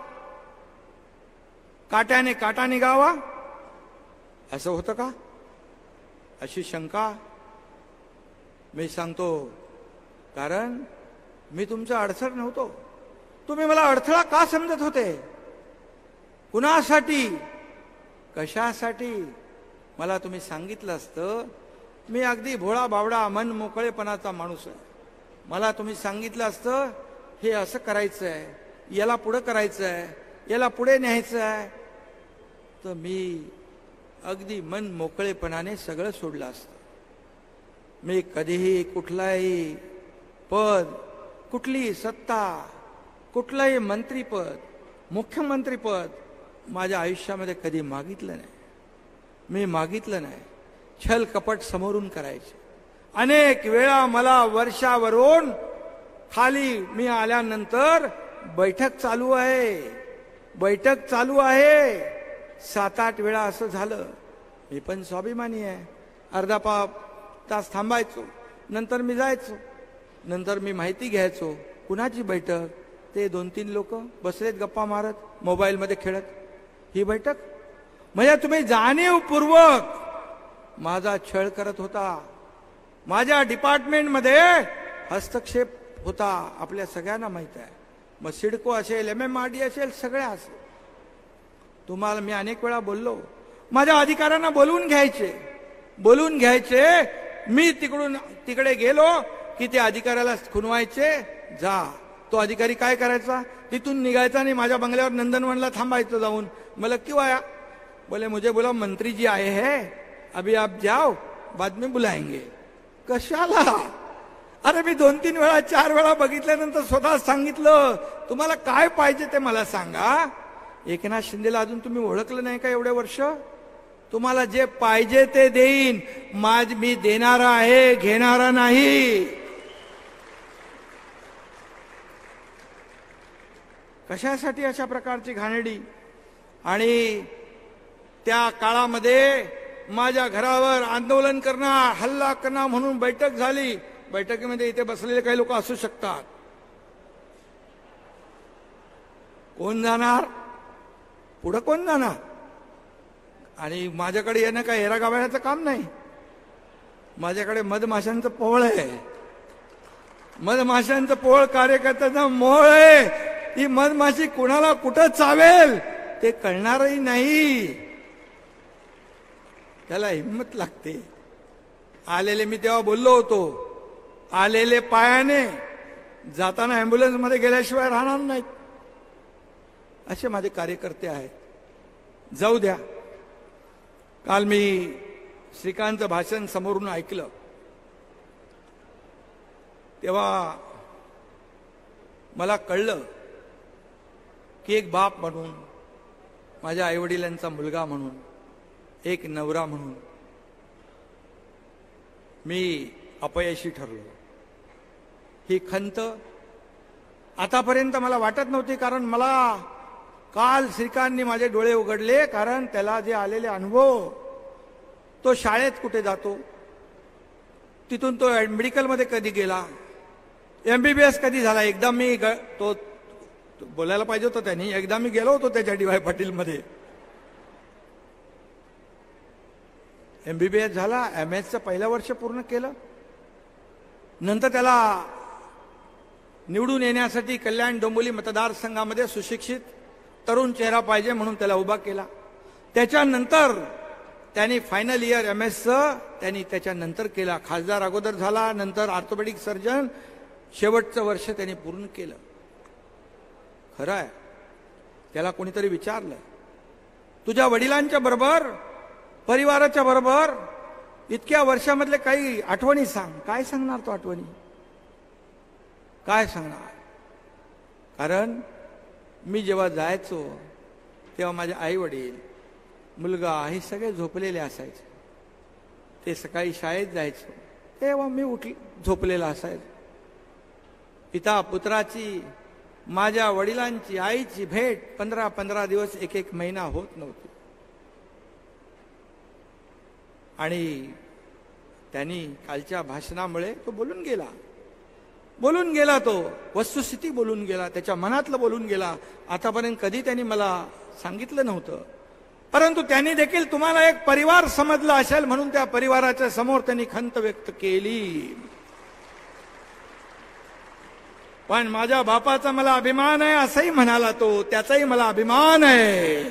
काट्याने काटा निघावा, असं होतं का? अशी शंका मी सांगतो. कारण मी तुमचा अडसर नव्हतो. तुम्ही मला अडथळा का समजत होते? कुणासाठी, कशासाठी? मला तुम्ही सांगितलं असतं. मी अगदी भोळा बावडा मन मोकळेपणाचा माणूस आहे. मला तुम्ही सांगितलं असतं हे असं करायचं आहे, याला पुढे करायचं आहे, याला पुढे न्यायचं आहे, तर मी अगदी मन मोकळेपणाने सगळं सोडलं असतं. मी कधीही कुठलाही पद, कुठलीही सत्ता, कुठलंही मंत्रीपद, मुख्यमंत्रीपद माझ्या आयुष्यामध्ये कधी मागितलं नाही. मी मागितलं नाही. छल कपट समोरून करायचे. अनेक वेळा मला वर्षावरून खाली मी आल्यानंतर बैठक चालू आहे, बैठक चालू आहे, 7-8 वेळा असं झालं. मी पण स्वाभिमानी आहे. अर्धा तास थांबायचो, नंतर मी जायचो, नंतर मी माहिती घ्यायचो कुणाची बैठक. ते 2-3 लोक बसलेत गप्पा मारत, मोबाईलमध्ये खेळत. ही बैठक म्हणजे तुम्ही जाणीवपूर्वक माझा छळ करत होता, माझ्या डिपार्टमेंटमध्ये हस्तक्षेप होता, आपल्या सगळ्यांना माहित आहे. मग सिडको असेल, MMRD असेल, सगळे असेल. तुम्हाला मी अनेक वेळा बोललो, माझ्या अधिकाऱ्यांना बोलवून घ्यायचे. मी तिकडे गेलो की ते अधिकाऱ्याला खुनवायचे. जा, तो अधिकारी काय करायचा, तिथून निघायचा आणि माझ्या बंगल्यावर नंदनवनला थांबायचं जाऊन. मला क्यों आया? बोले मुझे बोला मंत्री जी आए हैं, अभी आप जाओ, बाद में बुलाएंगे. कशाला? अरे मी 2-3 वेळा 4 वेळा बघितल्यानंतर स्वतः सांगितलं, तुम्हाला काय पाहिजे ते मला सांगा. एकनाथ शिंदेला अजून तुम्ही ओळखलं नाही का एवढे वर्ष? तुम्हाला जे पाहिजे ते देईन, मी देणारा आहे, घेणारा नाही. कशासाठी अशा प्रकारची घाणेरडी? आणि त्या काळामध्ये माझ्या घरावर आंदोलन करणार, हल्ला करणार म्हणून बैठक झाली. बैठकीमध्ये इथे बसलेले काही लोक असू शकतात. कोण जाणार पुढं? कोण जाणार? आणि माझ्याकडे येणं काय हेरा गावाचं काम नाही. माझ्याकडे मधमाशांचं पोळ आहे. मधमाशांचं पोळ कार्यकर्त्यांचा मोळ आहे. ती मधमाशी कुणाला कुठं चावेल ते कळणारही नाही. त्याला हिंमत लागते. आलेले मी तेव्हा बोललो होतो, आलेले पायाने जाताना अँब्युलन्स मध्ये गेल्याशिवाय राहणार नाहीत. असे माझे कार्यकर्ते आहेत. जाऊ द्या. काल मी श्रीकांतचं भाषण समोरून ऐकलं, तेव्हा मला कळलं की एक बाप म्हणून, माझ्या आईवडिलांचा मुलगा म्हणून, एक नवरा म्हणून मी अपयशी ठरलो. ही खंत आतापर्यंत मला वाटत नव्हती, कारण मला काल श्रीकांतनी माझे डोळे उघडले. कारण त्याला जे आलेले अनुभव, तो शाळेत कुठे जातो, तिथून तो मेडिकलमध्ये कधी गेला, MBBS कधी झाला. एकदा मी तो बोलायला पाहिजे होतं त्यांनी, एकदा मी गेलो होतो त्याच्या DY पाटीलमध्ये. MBBS झाला, MS पहिलं वर्ष पूर्ण केलं. नंतर त्याला निवडून येण्यासाठी कल्याण डोंबिवली मतदारसंघामध्ये सुशिक्षित तरुण चेहरा पाहिजे म्हणून त्याला उभा केला. त्याच्यानंतर त्यांनी फायनल इयर MSचं त्यांनी त्याच्यानंतर केला. खासदार अगोदर झाला, नंतर ऑर्थोपेडिक सर्जन, शेवटचं वर्ष त्यांनी पूर्ण केलं. खरं आहे. त्याला कोणीतरी विचारलं, तुझ्या वडिलांच्या बरोबर, परिवाराच्या बरोबर इतक्या वर्षामधले काही आठवणी सांग. काय सांगणार तो आठवणी? काय सांगणार? कारण मी जेव्हा जायचो तेव्हा माझे आई वडील, मुलगा हे सगळे झोपलेले असायचे. ते सकाळी शाळेत जायचो तेव्हा मी झोपलेला असायचो. पिता पुत्राची, माझ्या वडिलांची, आईची भेट 15-15 दिवस, 1-1 महिना होत नव्हती. आणि त्यांनी कालच्या भाषणामुळे तो बोलून गेला. तो वस्तुस्थिती बोलून गेला, त्याच्या मनातलं बोलून गेला. आतापर्यंत कधी त्यांनी मला सांगितलं नव्हतं, परंतु त्यांनी देखील तुम्हाला एक परिवार समजला असेल म्हणून त्या परिवाराच्या समोर त्यांनी खंत व्यक्त केली. पण माझ्या बापाचा मला अभिमान आहे असंही म्हणाला तो, त्याचाही मला अभिमान आहे.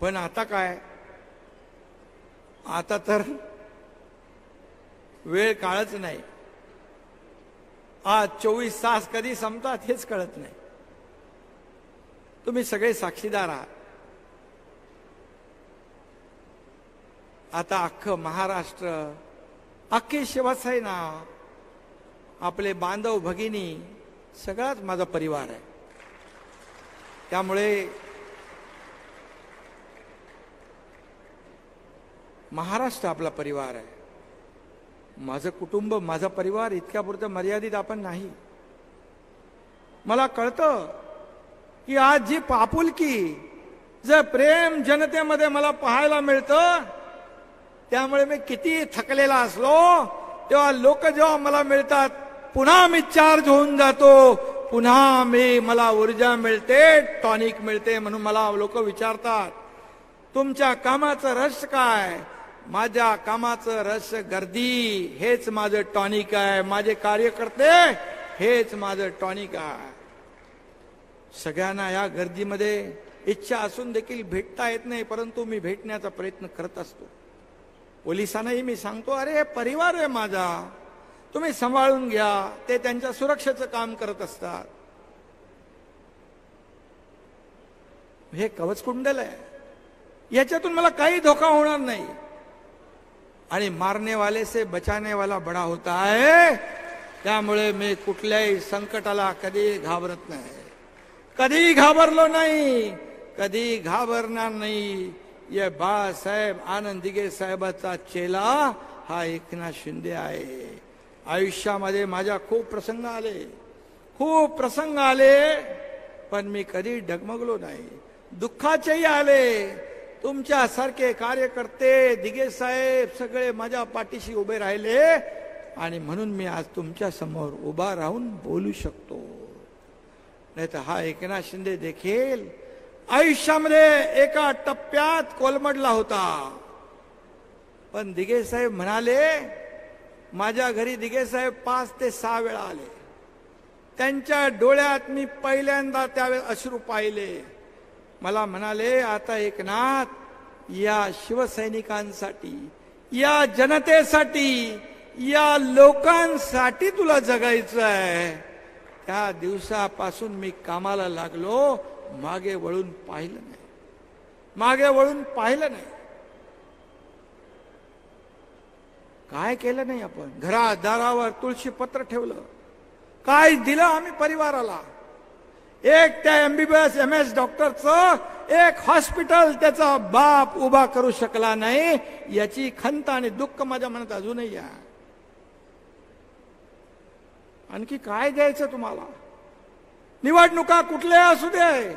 पण आता काय? आता तर वेळ काळच नाही. आज 24 तास कधी संपतात हेच कळत नाही. तुम्ही सगळे साक्षीदार आहात. आता अख्खं महाराष्ट्र, अख्खी शिवसेना, आपले बांधव भगिनी, सगळाच माझा परिवार आहे. त्यामुळे महाराष्ट्र आपला परिवार आहे. माझं कुटुंब, माझा परिवार इतक्यापुरतं मर्यादित आपण नाही. मला कळतं की आज जी आपुलकी, जे प्रेम जनतेमध्ये मला पाहायला मिळतं, त्यामुळे मी किती थकलेला असलो तेव्हा लोक जेव्हा मला मिळतात, पुन्हा मी चार्ज होऊन जातो, पुन्हा मला ऊर्जा मिळते, टॉनिक मिळते. म्हणून मला लोक विचारतात तुमच्या कामाचं रहस्य काय? माझ्या कामाचं रहस्य गर्दी हेच माझं टॉनिक आहे. माझे कार्यकर्ते हेच माझं टॉनिक आहे. सगळ्यांना या गर्दीमध्ये इच्छा असून देखील भेटता येत नाही, परंतु मी भेटण्याचा प्रयत्न करत असतो. पोलिसांनाही मी सांगतो, अरे परिवार आहे माझा, तुम्ही सांभाळून घ्या. ते त्यांच्या सुरक्षेचं काम करत असतात. हे कवचकुंडल आहे, याच्यातून मला काही धोका होणार नाही. आणि मारने वाले से बचाने वाला बडा होता है. त्यामुळे मी कुठल्याही संकटाला कधी घाबरत नाही, कधी घाबरलो नाही, कधी घाबरणार नाही. ये बाळासाहेब आनंद दिघे साहेबाचा चेला हा एकनाथ शिंदे आहे. आयुष्यामध्ये माझ्या खूप प्रसंग आले, पण मी कधी डगमगलो नाही. दुःखाचेही आले. तुमच्यासारखे कार्यकर्ते, दिघे साहेब सगळे माझ्या पाठीशी उभे राहिले, आणि म्हणून मी आज तुमच्या समोर उभा राहून बोलू शकतो. नाही तर हा एकनाथ शिंदे देखील आयुष्यामध्ये एका टप्प्यात कोलमडला होता. पण दिघे साहेब म्हणाले, माझ्या घरी दिघे साहेब 5 ते 6 वेळा आले. त्यांच्या डोळ्यात मी पहिल्यांदा त्यावेळेस अश्रू पाहिले. मला म्हणाले, आता एकनाथ, या शिवसैनिकांसाठी, या जनतेसाठी, या लोकांसाठी तुला जगायचं आहे. त्या दिवसापासून मी कामाला लागलो. मागे वळून पाहिलं नाही. काय केलं नाही आपण? घरात दारावर तुळशी पत्र ठेवलं. काय दिलं आम्ही परिवाराला? एक त्या MBBS MS डॉक्टरचं एक हॉस्पिटल त्याचा बाप उभा करू शकला नाही, याची खंत आणि दुःख माझ्या मनात अजूनही आहे. आणखी काय द्यायचं तुम्हाला? निवडणुका कुठल्या असू दे,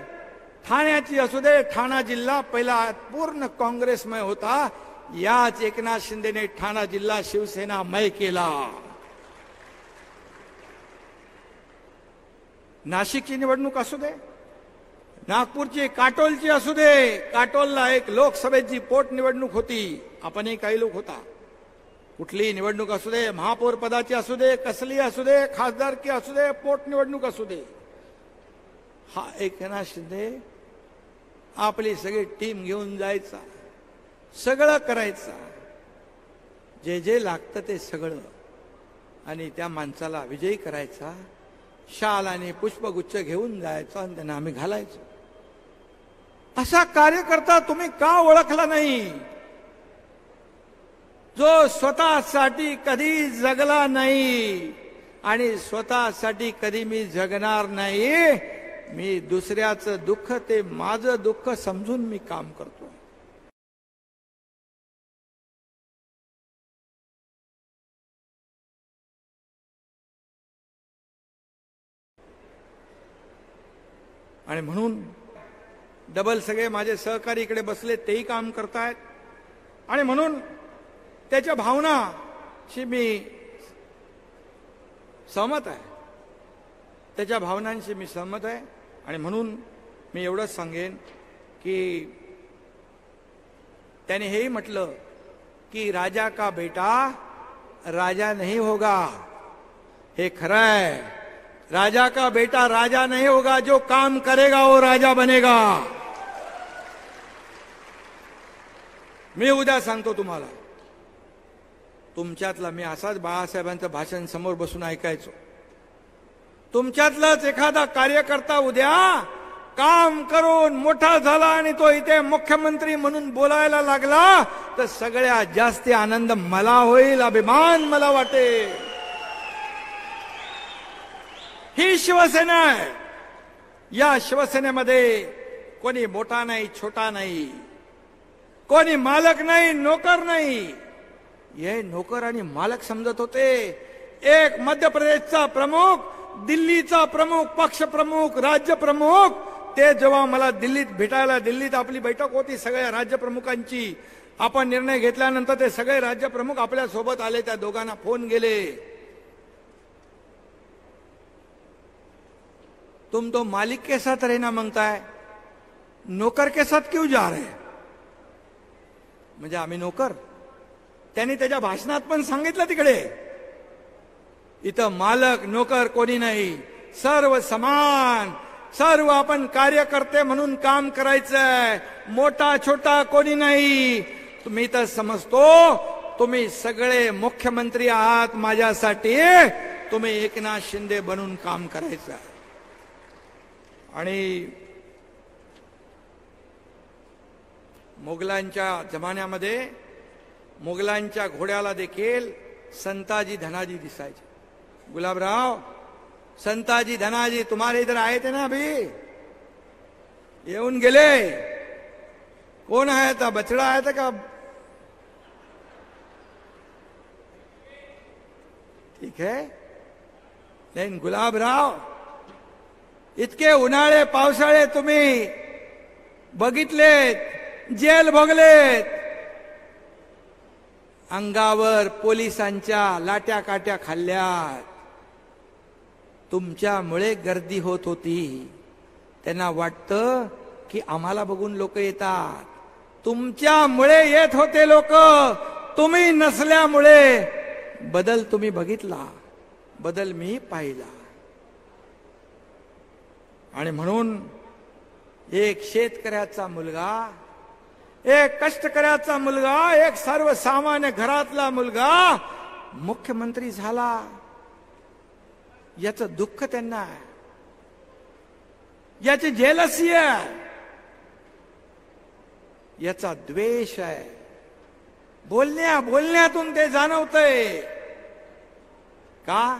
ठाण्याची असू दे. ठाणा जिल्हा पहिला पूर्ण काँग्रेसमय होता. याच एकनाथ शिंदेने ठाणा जिल्हा शिवसेनामय केला. नाशिकची निवडणूक असू दे, नागपूरची, काटोलची असू दे. काटोलला एक लोकसभेची पोट निवडणूक होती, आपणही काही लोक होता. कुठलीही निवडणूक असू दे, महापौर पदाची असू दे, कसली असू दे, खासदारकी असू दे, पोट निवडणूक असू दे, हा एकनाथ शिंदे आपली सगळी टीम घेऊन जायचा, सगळं करायचा, जे जे लागतं ते सगळं, आणि त्या माणसाला विजयी करायचा. शाल आणि पुष्पगुच्छ घेऊन जायचा आणि त्यांना आम्ही घालायचो. असा कार्यकर्ता तुम्ही का ओळखला नाही? जो स्वतःसाठी कधी जगला नाही आणि स्वतःसाठी कधी मी जगणार नाही. मी दुसऱ्याचं दुःख ते माझं दुःख समजून मी काम करतो. आणि म्हणून डबल सगळे माझे सहकारी इकडे बसले, तेही काम करतायत. आणि म्हणून त्याच्या भावनाशी मी सहमत आहे, त्याच्या भावनांशी मी सहमत आहे. आणि म्हणून मी एवढंच सांगेन की त्याने हेही म्हटलं की राजा का बेटा राजा नहीं होगा. हे खरं आहे, राजा का बेटा राजा नहीं होगा, जो काम करेगा वो राजा बनेगा. मी उद्या सांगतो तुम्हाला, तुमच्यातला मी असाच बाळासाहेबांचं भाषण समोर बसून ऐकायचो. तुमच्यातलाच एखादा कार्यकर्ता उद्या काम करून मोठा झाला आणि तो इथे मुख्यमंत्री म्हणून बोलायला लागला तर सगळ्यात जास्ती आनंद मला होईल, अभिमान मला वाटेल. ही शिवसेना आहे. या शिवसेनेमध्ये कोणी मोठा नाही, छोटा नाही, कोणी मालक नाही, नोकर नाही. हे नोकर आणि मालक समजत होते. एक मध्य प्रदेशचा प्रमुख, दिल्लीचा प्रमुख, पक्ष प्रमुख, राज्य प्रमुख, ते जेव्हा मला दिल्लीत भेटायला, दिल्लीत आपली बैठक होती सगळ्या राज्य प्रमुखांची, आपण निर्णय घेतल्यानंतर ते सगळे राज्य प्रमुख आपल्या सोबत आले. त्या दोघांना फोन गेले. तुम तो मालिक के साथ रहना मांगता है, नौकर के साथ क्यों जा रहे? म्हणजे आम्ही नौकर. त्यांनी त्याच्या भाषणात पण सांगितलं तिकडे, इथं मालक नौकर कोणी नाही, सर्व समान, सर्व आपण कार्यकर्ते म्हणून काम करायचंय, मोठा छोटा कोणी नाही. तुम्ही तर समजतो तुम्ही सगळे मुख्यमंत्री आहात माझ्यासाठी, तुम्ही एकनाथ शिंदे बनून काम करायचं. आणि मुघलांच्या जमान्यामध्ये मुघलांच्या घोड्याला देखील संताजी धनाजी दिसायचे. गुलाबराव, संताजी धनाजी तुम्हारे इधर आए थे ना, अभी येऊन गेले. कोण आया था? बछड़ा आया था का? ठीक है. लेकिन गुलाबराव, इतके उन्हाळे पावसाळे तुम्ही बघितलेत, जेल भोगलेत, अंगावर पोलिसांच्या लाट्या काट्या खाल्ल्यात. तुमच्यामुळे गर्दी होत होती. त्यांना वाटतं की आम्हाला बघून लोक येतात. तुमच्यामुळे येत होते लोक, तुम्ही नसल्यामुळे. बदल तुम्ही बघितला, बदल मी पाहिला. आणि म्हणून एक शेतकऱ्याचा मुलगा, एक कष्टकऱ्याचा मुलगा, एक सर्वसामान्य घरातला मुलगा मुख्यमंत्री झाला, याचं दुःख त्यांना आहे, याची जेलसी आहे, याचा द्वेष आहे. बोलण्यातून ते जाणवतंय. का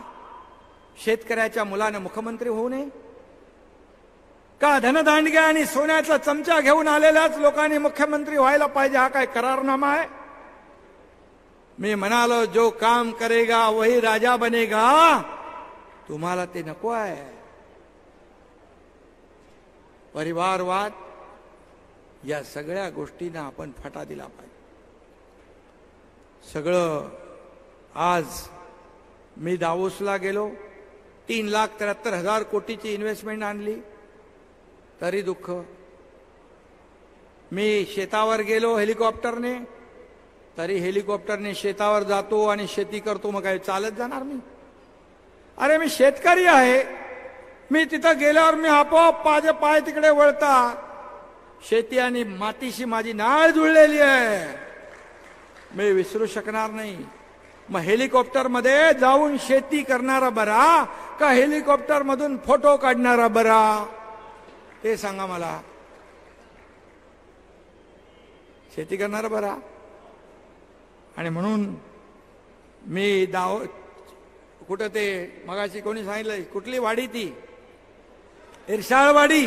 शेतकऱ्याच्या मुलाने मुख्यमंत्री होऊ नये? का धनदांडग्या आणि सोन्याचा चमचा घेऊन आलेल्याच लोकांनी मुख्यमंत्री व्हायला पाहिजे? हा काय करारनामा आहे? मी म्हणालो जो काम करेगा वही राजा बनेगा. तुम्हाला ते नको आहे. परिवारवाद या सगळ्या गोष्टींना आपण फाटा दिला पाहिजे. सगळं आज मी दावोसला गेलो, 3,73,000 कोटीची इन्व्हेस्टमेंट आणली, तरी दुःख. मी शेतावर गेलो हेलिकॉप्टरने, तरी हेलिकॉप्टरने शेतावर जातो आणि शेती करतो. मग काय चालत जाणार मी? अरे मी शेतकरी आहे. मी तिथं गेल्यावर मी आपोआप माझे पाय तिकडे वळता. शेती आणि मातीशी माझी नाळ जुळलेली आहे, मी विसरू शकणार नाही. मग हेलिकॉप्टर मध्ये जाऊन शेती करणारा बरा का हेलिकॉप्टर मधून फोटो काढणारा बरा? ते सांगा मला. शेती करणारा बरा. आणि म्हणून मी कुठं ते मगाशी कोणी सांगितलं, कुठली वाडी ती? इरशाळवाडी.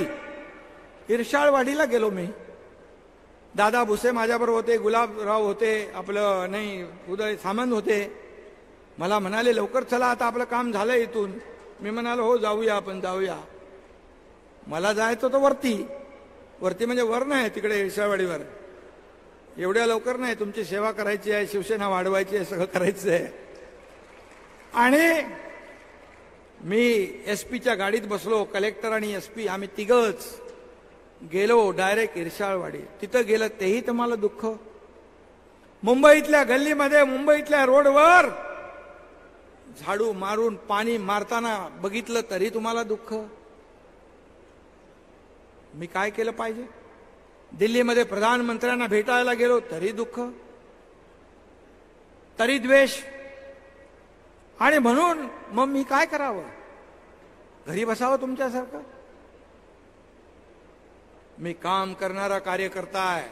इरशाळवाडीला गेलो मी. दादा भुसे माझ्याबरोबर होते, गुलाबराव होते, आपलं नाही उदय सामंत होते. मला म्हणाले लवकर चला, आता आपलं काम झालंय इथून. मी म्हणालो हो जाऊया, आपण जाऊया. मला जायचं होतं वरती. वरती म्हणजे वर नाही, तिकडे इरशाळवाडीवर. एवढ्या लवकर नाही, तुमची सेवा करायची आहे, शिवसेना वाढवायची आहे, सगळं करायचं आहे. आणि मी एसपीच्या गाडीत बसलो, कलेक्टर आणि एसपी आम्ही तिघच गेलो डायरेक्ट इरशाळवाडी. तिथं गेलं तेही तुम्हाला दुःख. मुंबईतल्या गल्लीमध्ये, मुंबईतल्या रोडवर झाडू मारून पाणी मारताना बघितलं तरी तुम्हाला दुःख. मी काय केलं पाहिजे? दिल्लीमध्ये प्रधानमंत्र्यांना भेटायला गेलो तरी दुःख, तरी द्वेष. आणि म्हणून मग मी काय करावं? घरी बसावं तुमच्यासारखं? मी काम करणारा कार्यकर्ता आहे,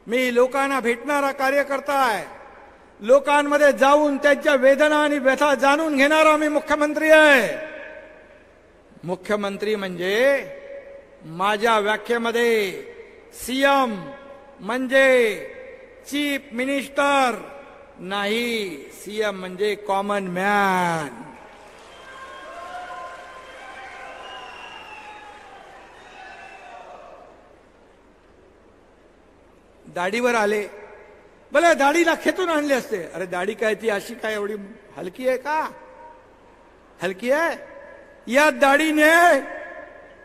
मी लोकांना भेटणारा कार्यकर्ता आहे, लोकांमध्ये जाऊन त्यांच्या वेदना आणि व्यथा जाणून घेणारा मी मुख्यमंत्री आहे. मुख्यमंत्री म्हणजे माझ्या व्याख्येमध्ये सीएम म्हणजे चीफ मिनिस्टर नाही, सीएम म्हणजे कॉमन मॅन. दाढीवर आले, भले दाढीला खेचून आणले असते. अरे दाढी काय ती अशी काय एवढी हलकी आहे का? हलकी आहे? या दाढीने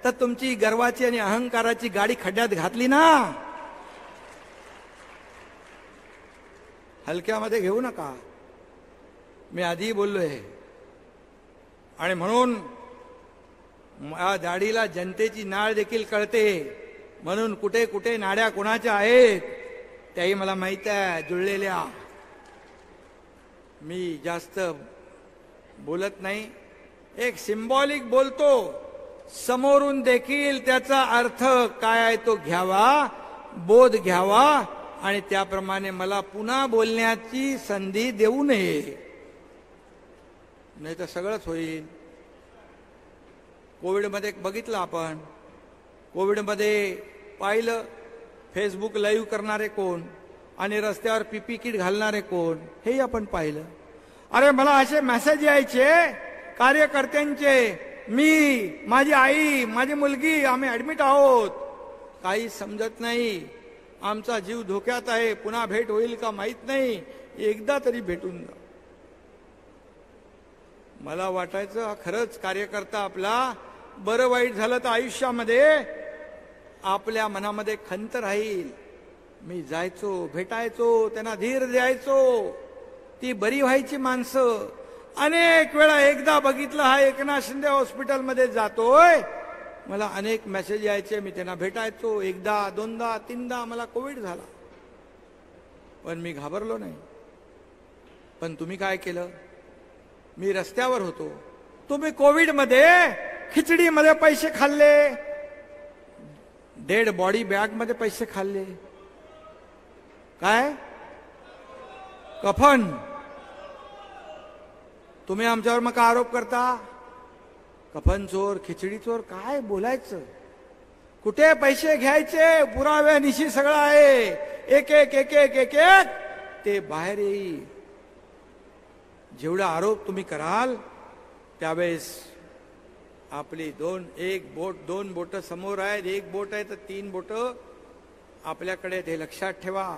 तर तुमची गर्वाची आणि अहंकाराची गाडी खड्ड्यात घातली ना. हलक्यामध्ये घेऊ नका. मी आधी बोललोय. आणि म्हणून या दाढीला जनतेची नाळ देखील कळते. म्हणून कुठे कुठे नाड्या कोणाच्या आहेत त्याही मला माहित आहे, जुळलेल्या. मी जास्त बोलत नाही. एक सिंबॉलिक बोलतो, समोरून देखील त्याचा अर्थ काय आहे तो घ्यावा, बोध घ्यावा आणि त्याप्रमाणे मला पुन्हा बोलण्याची संधी देऊ नये. नाही तर सगळंच होईल. कोविडमध्ये बघितलं आपण. कोविडमध्ये पाहिलं फेसबुक लाईव्ह करणारे कोण आणि रस्त्यावर पीपी किट घालणारे कोण हेही आपण पाहिलं. अरे मला असे मेसेज यायचे कार्यकर्त्यांचे, मी, माझी आई, माझी मुलगी आम्ही ऍडमिट आहोत, काही समजत नाही, आमचा जीव धोक्यात आहे, पुन्हा भेट होईल का माहित नाही, एकदा तरी भेटून जा. मला वाटायचं हा खरंच कार्यकर्ता आपला बरं वाईट झालं तर आयुष्यामध्ये आपल्या मनामध्ये खंत राहील. मी जायचो, भेटायचो, त्यांना धीर द्यायचो, ती बरी व्हायची माणसं. अनेक वेळा एकदा बघितलं हा एकनाथ शिंदे हॉस्पिटलमध्ये जातोय, मला अनेक मेसेज यायचे, मी त्यांना भेटायचो. एकदा, दोनदा, तीनदा मला कोविड झाला, पण मी घाबरलो नाही. पण तुम्ही काय केलं? मी रस्त्यावर होतो, तुम्ही कोविडमध्ये खिचडीमध्ये पैसे खाल्ले, डेड बॉडी बॅग मध्ये पैसे खाल्ले. काय कफन? तुम्ही आमच्यावर मग का आरोप करता? कफन चोर, खिचडी चोर, काय बोलायचं? कुठे पैसे घ्यायचे? पुराव्यानिशी सगळं आहे. एक एक एक एक एक एक ते बाहेर येईल. जेवढा आरोप तुम्ही कराल त्यावेळेस आपली दोन बोट समोर आहेत, एक बोट आहे तर 3 बोट आपल्याकडे, ते लक्षात ठेवा.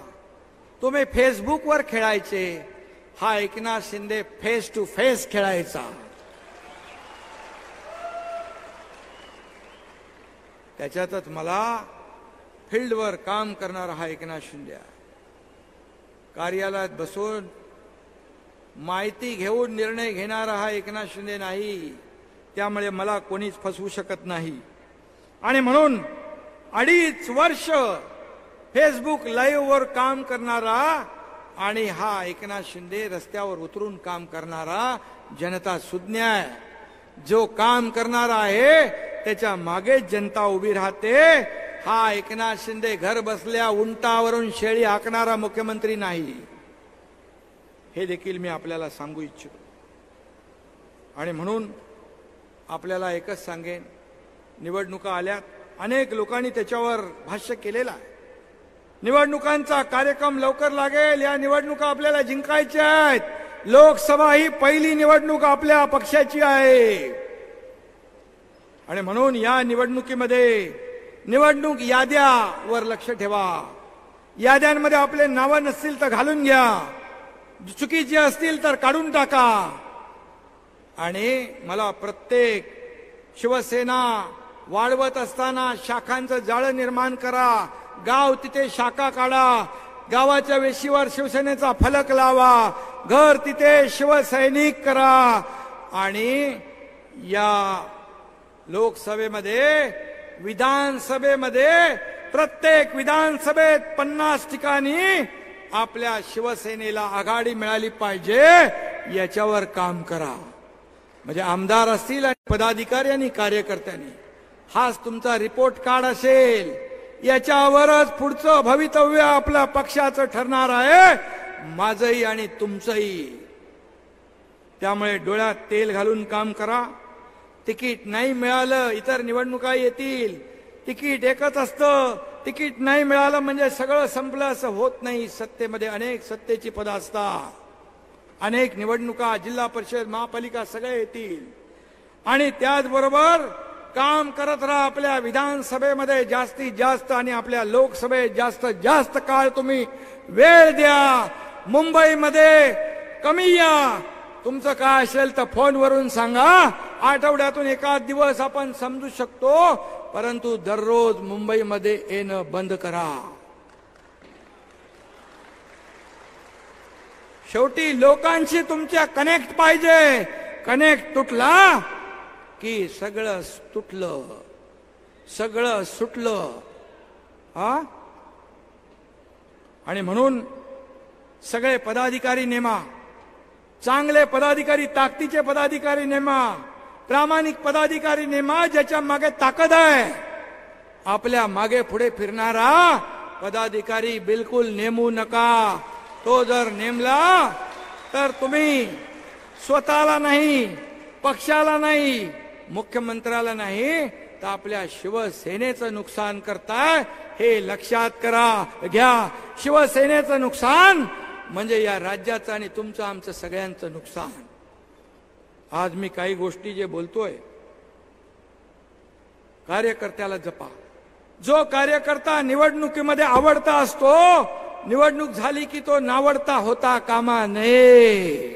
तुम्ही फेसबुकवर खेळायचे, हा Eknath Shinde face to face खेळायचा. त्याच्यातच मला फील्डवर काम करणारा हा एकनाथ शिंदे आहे. कार्यालयात बसून माहिती घेऊन निर्णय घेणारा हा एकनाथ शिंदे नाही. त्यामुळे मला कोणीच फसवू शकत नाही. आणि म्हणून 2.5 वर्ष फेसबुक लाईव्ह वर काम करणारा आणि हा एकनाथ शिंदे रस्त्यावर उतरून काम करणारा जनता सुज्ञ आहे. जो काम करणारा आहे त्याच्या मागे जनता उभी राहते. हा एकनाथ शिंदे घर बसल्या उंटावरून शेळी हाकणारा मुख्यमंत्री नाही, हे देखील मी आपल्याला सांगू इच्छितो. आणि म्हणून आपल्याला एकच सांगेन, निवडणुका आल्यात, अनेक लोकांनी त्याच्यावर भाष्य केलेलं आहे. निवडणुकांचा कार्यक्रम लवकर लागेल. या निवडणुका आपल्याला जिंकायच्या आहेत. लोकसभा ही पहिली निवडणूक आपल्या पक्षाची आहे. आणि म्हणून या निवडणुकीमध्ये निवडणूक याद्यावर लक्ष ठेवा. याद्यांमध्ये आपले नावं नसतील तर घालून घ्या, चुकीचे असतील तर काढून टाका. आणि मला प्रत्येक शिवसेना वाढवत असताना शाखांचं जाळं निर्माण करा. गाव तिथे शाखा काढा, गावाच्या वेशीवर शिवसेनेचा फलक लावा, घर तिथे शिवसैनिक करा. आणि या लोकसभेमध्ये, विधानसभेमध्ये, प्रत्येक विधानसभेत 50 ठिकाणी आपल्या शिवसेनेला आघाडी मिळाली पाहिजे, याच्यावर काम करा. म्हणजे आमदार असतील आणि पदाधिकारी आणि कार्यकर्त्यांनी, हाच तुमचा रिपोर्ट कार्ड असेल. याच्यावरच पुढचं भवितव्य आपल्या पक्षाचं ठरणार आहे, माझंही आणि तुमचंही. त्यामुळे डोळ्यात तेल घालून काम करा. तिकीट नाही मिळालं, इतर निवडणुका येतील, तिकीट एकच असतं. तिकीट नाही मिळालं म्हणजे सगळं संपलं असं होत नाही. सत्तेमध्ये अनेक सत्तेची पदं असतात, अनेक निवडणुका, जिल्हा परिषद, महापालिका सगळे येतील. आणि त्याचबरोबर काम करत राहा. आपल्या विधानसभेमध्ये जास्तीत जास्त आणि आपल्या लोकसभेत जास्तीत जास्त काळ तुम्ही वेळ द्या. मुंबईमध्ये कमी या, तुमचं काय असेल तर फोनवरून सांगा, आठवड्यातून एखाद दिवस आपण समजू शकतो, परंतु दररोज मुंबईमध्ये येणं बंद करा. शेवटी लोकांशी तुमच्या कनेक्ट पाहिजे. कनेक्ट तुटला की सगळं तुटलं, सगळं सुटलं. आणि म्हणून सगळे पदाधिकारी नेमा, चांगले पदाधिकारी, ताकदीचे पदाधिकारी नेमा, प्रामाणिक पदाधिकारी नेमा, ज्याच्या मागे ताकद आहे. आपल्या मागे पुढे फिरणारा पदाधिकारी बिलकुल नेमू नका. तो जर नेमला तर तुम्ही स्वतःला नाही, पक्षाला नाही, मुख्यमंत्र्याला नाही, तर आपल्या शिवसेनेचं नुकसान करताय. हे लक्षात घ्या. शिवसेनेचं नुकसान म्हणजे या राज्याचं आणि तुमचं, आमचं सगळ्यांचं नुकसान. आज मी काही गोष्टी जे बोलतोय, कार्यकर्त्याला जपा. जो कार्यकर्ता निवडणुकीमध्ये आवडता असतो, निवडणूक झाली की तो नावडता होता कामा नये.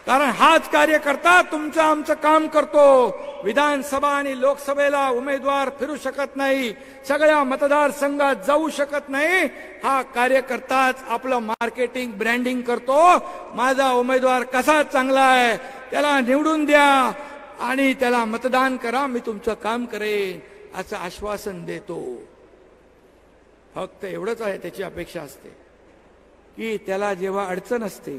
कारण हाच कार्यकर्ता तुमचं आमचं काम करतो. विधानसभा आणि लोकसभेला उमेदवार फिरू शकत नाही, सगळ्या मतदारसंघात जाऊ शकत नाही. हा कार्यकर्ताच आपलं मार्केटिंग, ब्रँडिंग करतो. माझा उमेदवार कसा चांगला आहे, त्याला निवडून द्या आणि त्याला मतदान करा, मी तुमचं काम करेन असं आश्वासन देतो. फक्त एवढंच आहे, त्याची अपेक्षा असते की त्याला जेव्हा अडचण असते,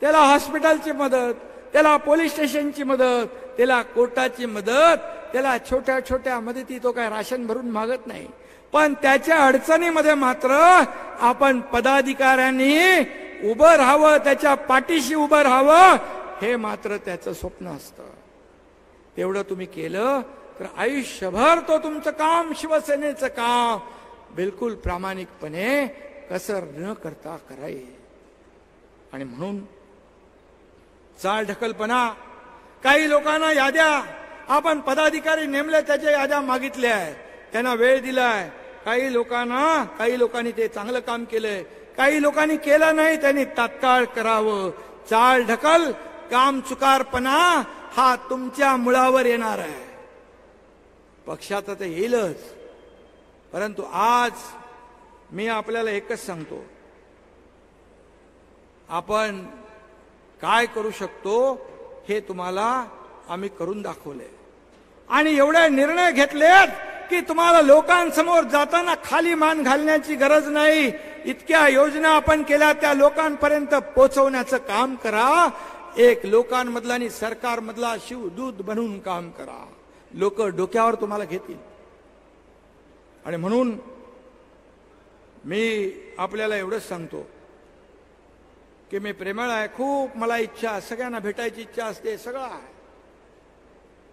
त्याला हॉस्पिटलची मदत, त्याला पोलीस स्टेशनची मदत, त्याला कोर्टाची मदत, त्याला छोट्या छोट्या मदती तो काय राशन भरून मागत नाही. पण त्याच्या अडचणीमध्ये मात्र आपण पदाधिकाऱ्यांनी उभं राहावं, त्याच्या पाठीशी उभं राहावं, हे मात्र त्याचं स्वप्न असतं. तेवढं तुम्ही केलं तर आयुष्यभर तो तुमचं काम, शिवसेनेचं काम बिलकुल प्रामाणिकपणे कसर न करता कराय. आणि म्हणून चाल ढकलपणा, काही लोकांना याद्या, आपण पदाधिकारी नेमले, त्याच्या याद्या मागितल्या आहे, त्यांना वेळ दिलाय. काही लोकांनी ते चांगलं काम केलंय, काही लोकांनी केलं नाही, त्यांनी तात्काळ करावं. चाल ढकल, काम चुकारपणा हा तुमच्या मुळावर येणार आहे. पक्षात तर येईलच, परंतु आज मी आपल्याला एकच सांगतो, आपण काय करू शकतो हे तुम्हाला आम्ही करून दाखवले. आणि एवढे निर्णय घेतलेत की तुम्हाला लोकांसमोर जाताना खाली मान घालण्याची गरज नाही. इतक्या योजना आपण केल्या, त्या लोकांपर्यंत पोहोचवण्याचं काम करा. एक लोकांमधला आणि सरकारमधला शिवदूत बनून काम करा. लोक डोक्यावर तुम्हाला घेतील. आणि म्हणून मी आपल्याला एवढंच सांगतो की मी प्रेमळ आहे, खूप मला इच्छा, सगळ्यांना भेटायची इच्छा असते, सगळं आहे.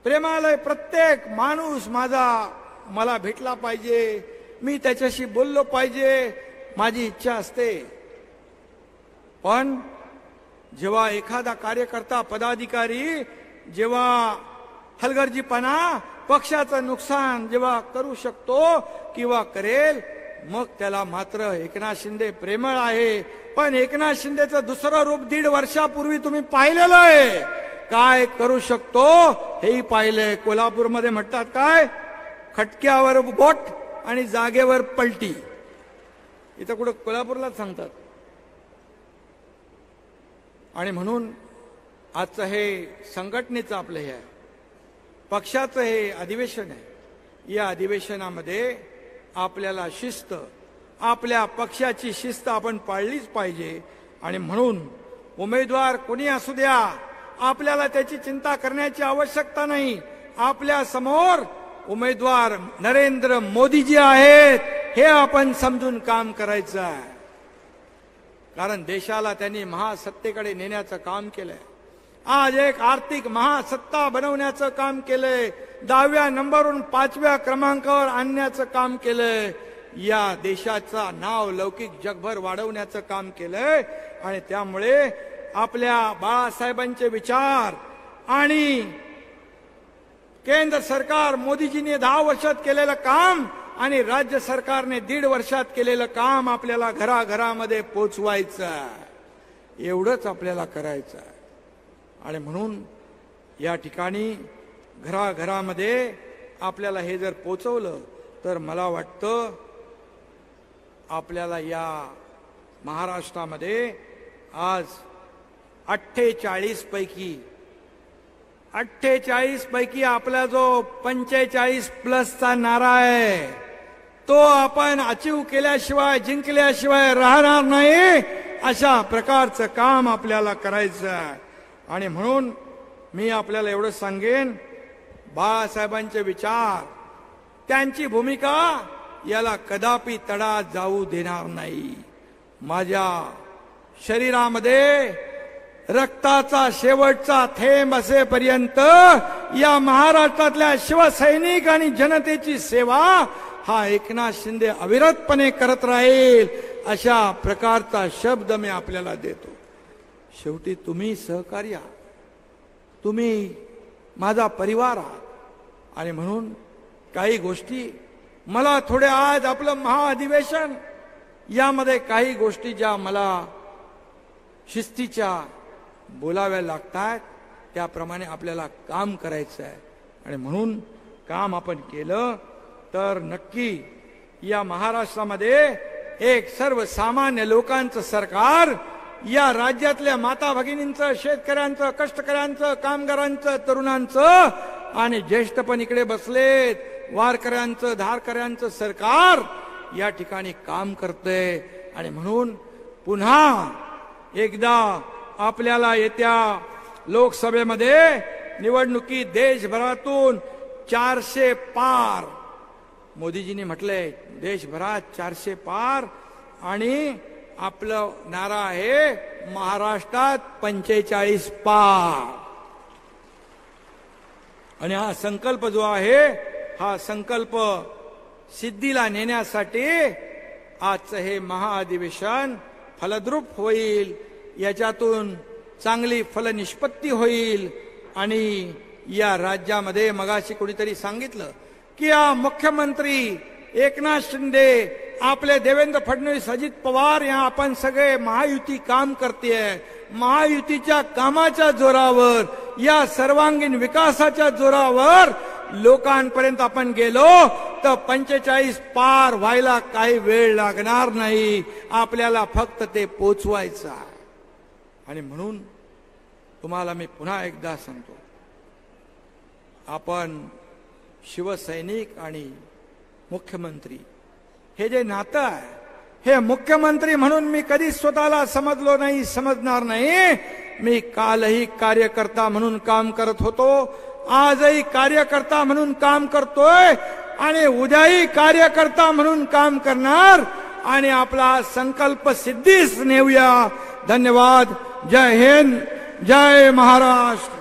प्रेमालय प्रत्येक माणूस मला भेटला पाहिजे, मी त्याच्याशी बोललो पाहिजे, माझी इच्छा असते. पण जेव्हा एखादा कार्यकर्ता, पदाधिकारी जेव्हा हलगर्जीपणा, पक्षाचं नुकसान जेव्हा करू शकतो किंवा करेल, मग त्याला मात्र एकनाथ शिंदे प्रेमळ आहे. पण एकनाथ शिंदेचं दुसरं रूप 1.5 वर्षापूर्वी तुम्ही पाहिलेलं आहे. काय करू शकतो हेही पाहिलंय. कोल्हापूरमध्ये म्हणतात काय, खटक्यावर बोट आणि जागेवर पलटी. इथं कुठं कोल्हापूरलाच सांगतात. आणि म्हणून आजचं हे संघटनेचं आपलं हे आहे, पक्षाचं हे अधिवेशन आहे. या अधिवेशनामध्ये आपल्याला शिस्त, आपल्या पक्षाची शिस्त आपण पाळलीच पाहिजे. आणि म्हणून उमेदवार कोणी असू द्या, आपल्याला त्याची चिंता करण्याची आवश्यकता नाही. आपल्या समोर उमेदवार नरेंद्र मोदीजी आहेत, हे आपण समजून काम करायचं आहे. कारण देशाला त्यांनी महासत्तेकडे नेण्याचं काम केलंय. आज एक आर्थिक महासत्ता बनवण्याचं काम केलंय. 10व्या नंबरवरून 5व्या क्रमांकावर आणण्याचं काम केलंय. या देशाचा नाव लौकिक जगभर वाढवण्याचं काम केलंय. आणि त्यामुळे आपल्या बाळासाहेबांचे विचार आणि केंद्र सरकार मोदीजींनी 10 वर्षात केलेलं काम आणि राज्य सरकारने 1.5 वर्षात केलेलं काम आपल्याला घराघरामध्ये पोचवायचं. एवढंच आपल्याला करायचं आहे. आणि म्हणून या ठिकाणी घराघरामध्ये आपल्याला हे जर पोचवलं तर मला वाटतं आपल्याला या महाराष्ट्रामध्ये आज 48 पैकी आपला जो 45+ नारा आहे तो आपण अचीव केल्याशिवाय जिंकल्याशिवाय राहणार नाही. अशा प्रकारचं काम आपल्याला करायचं आहे. आणि म्हणून मी आपल्याला एवढं सांगेन, बाळासाहेबांचे विचार, त्यांची भूमिका याला कदापि तडा जाऊ देणार नाही. माझ्या शरीरामध्ये रक्ताचा शेवटचा थेंब असेपर्यंत या महाराष्ट्रातल्या शिवसैनिक आणि जनतेची सेवा हा एकनाथ शिंदे अविरतपणे करत राहील. अशा प्रकारचा शब्द मी आपल्याला देतो. शेवटी तुम्ही सहकार्य, तुम्ही माझा परिवार आहात. आणि म्हणून काही गोष्टी मला थोडे आज आपलं महाअधिवेशन यामध्ये काही गोष्टी ज्या मला शिस्तीच्या बोलाव्या लागतात त्याप्रमाणे आपल्याला काम करायचं आहे. आणि म्हणून काम आपण केलं तर नक्की या महाराष्ट्रामध्ये एक सर्वसामान्य लोकांचं सरकार, या राज्यातल्या माता भगिनींचं, शेतकऱ्यांचं, कष्टकऱ्यांचं, कामगारांचं, तरुणांचं आणि ज्येष्ठ पण इकडे बसलेत वारकऱ्यांचं, धारकऱ्यांचं सरकार या ठिकाणी काम करतंय. आणि म्हणून पुन्हा एकदा आपल्याला येत्या लोकसभेमध्ये निवडणुकीत देशभरातून 400 पार, मोदीजींनी म्हटलंय देशभरात 400 पार, आणि आपलं नारा आहे महाराष्ट्रात 45 पार. आणि हा संकल्प जो आहे हा संकल्प सिद्धीला नेण्यासाठी आजचं हे महाअधिवेशन फलद्रूप होईल, याच्यातून चांगली फलनिष्पत्ती होईल. आणि या राज्यामध्ये मगाशी कोणीतरी सांगितलं की या मुख्यमंत्री एकनाथ शिंदे, आपले देवेंद्र फडणवीस, अजित पवार, या आपण सगळे महायुती काम करतेय. महायुतीच्या कामाच्या जोरावर, या सर्वांगीण विकासाच्या जोरावर लोकांपर्यंत आपण गेलो तर 45 पार व्हायला काही वेळ लागणार नाही. आपल्याला फक्त ते पोचवायचं आहे. आणि म्हणून तुम्हाला मी पुन्हा एकदा सांगतो, आपण शिवसैनिक आणि मुख्यमंत्री हे जे नातं आहे, हे मुख्यमंत्री म्हणून मी कधी स्वतःला समजलो नाही, समजणार नाही. मी कालही कार्यकर्ता म्हणून काम करत होतो, आजही कार्यकर्ता म्हणून काम करतोय आणि उद्याही कार्यकर्ता म्हणून काम करणार. आणि आपला संकल्प सिद्धीस नेऊया. धन्यवाद. जय हिंद, जय महाराष्ट्र.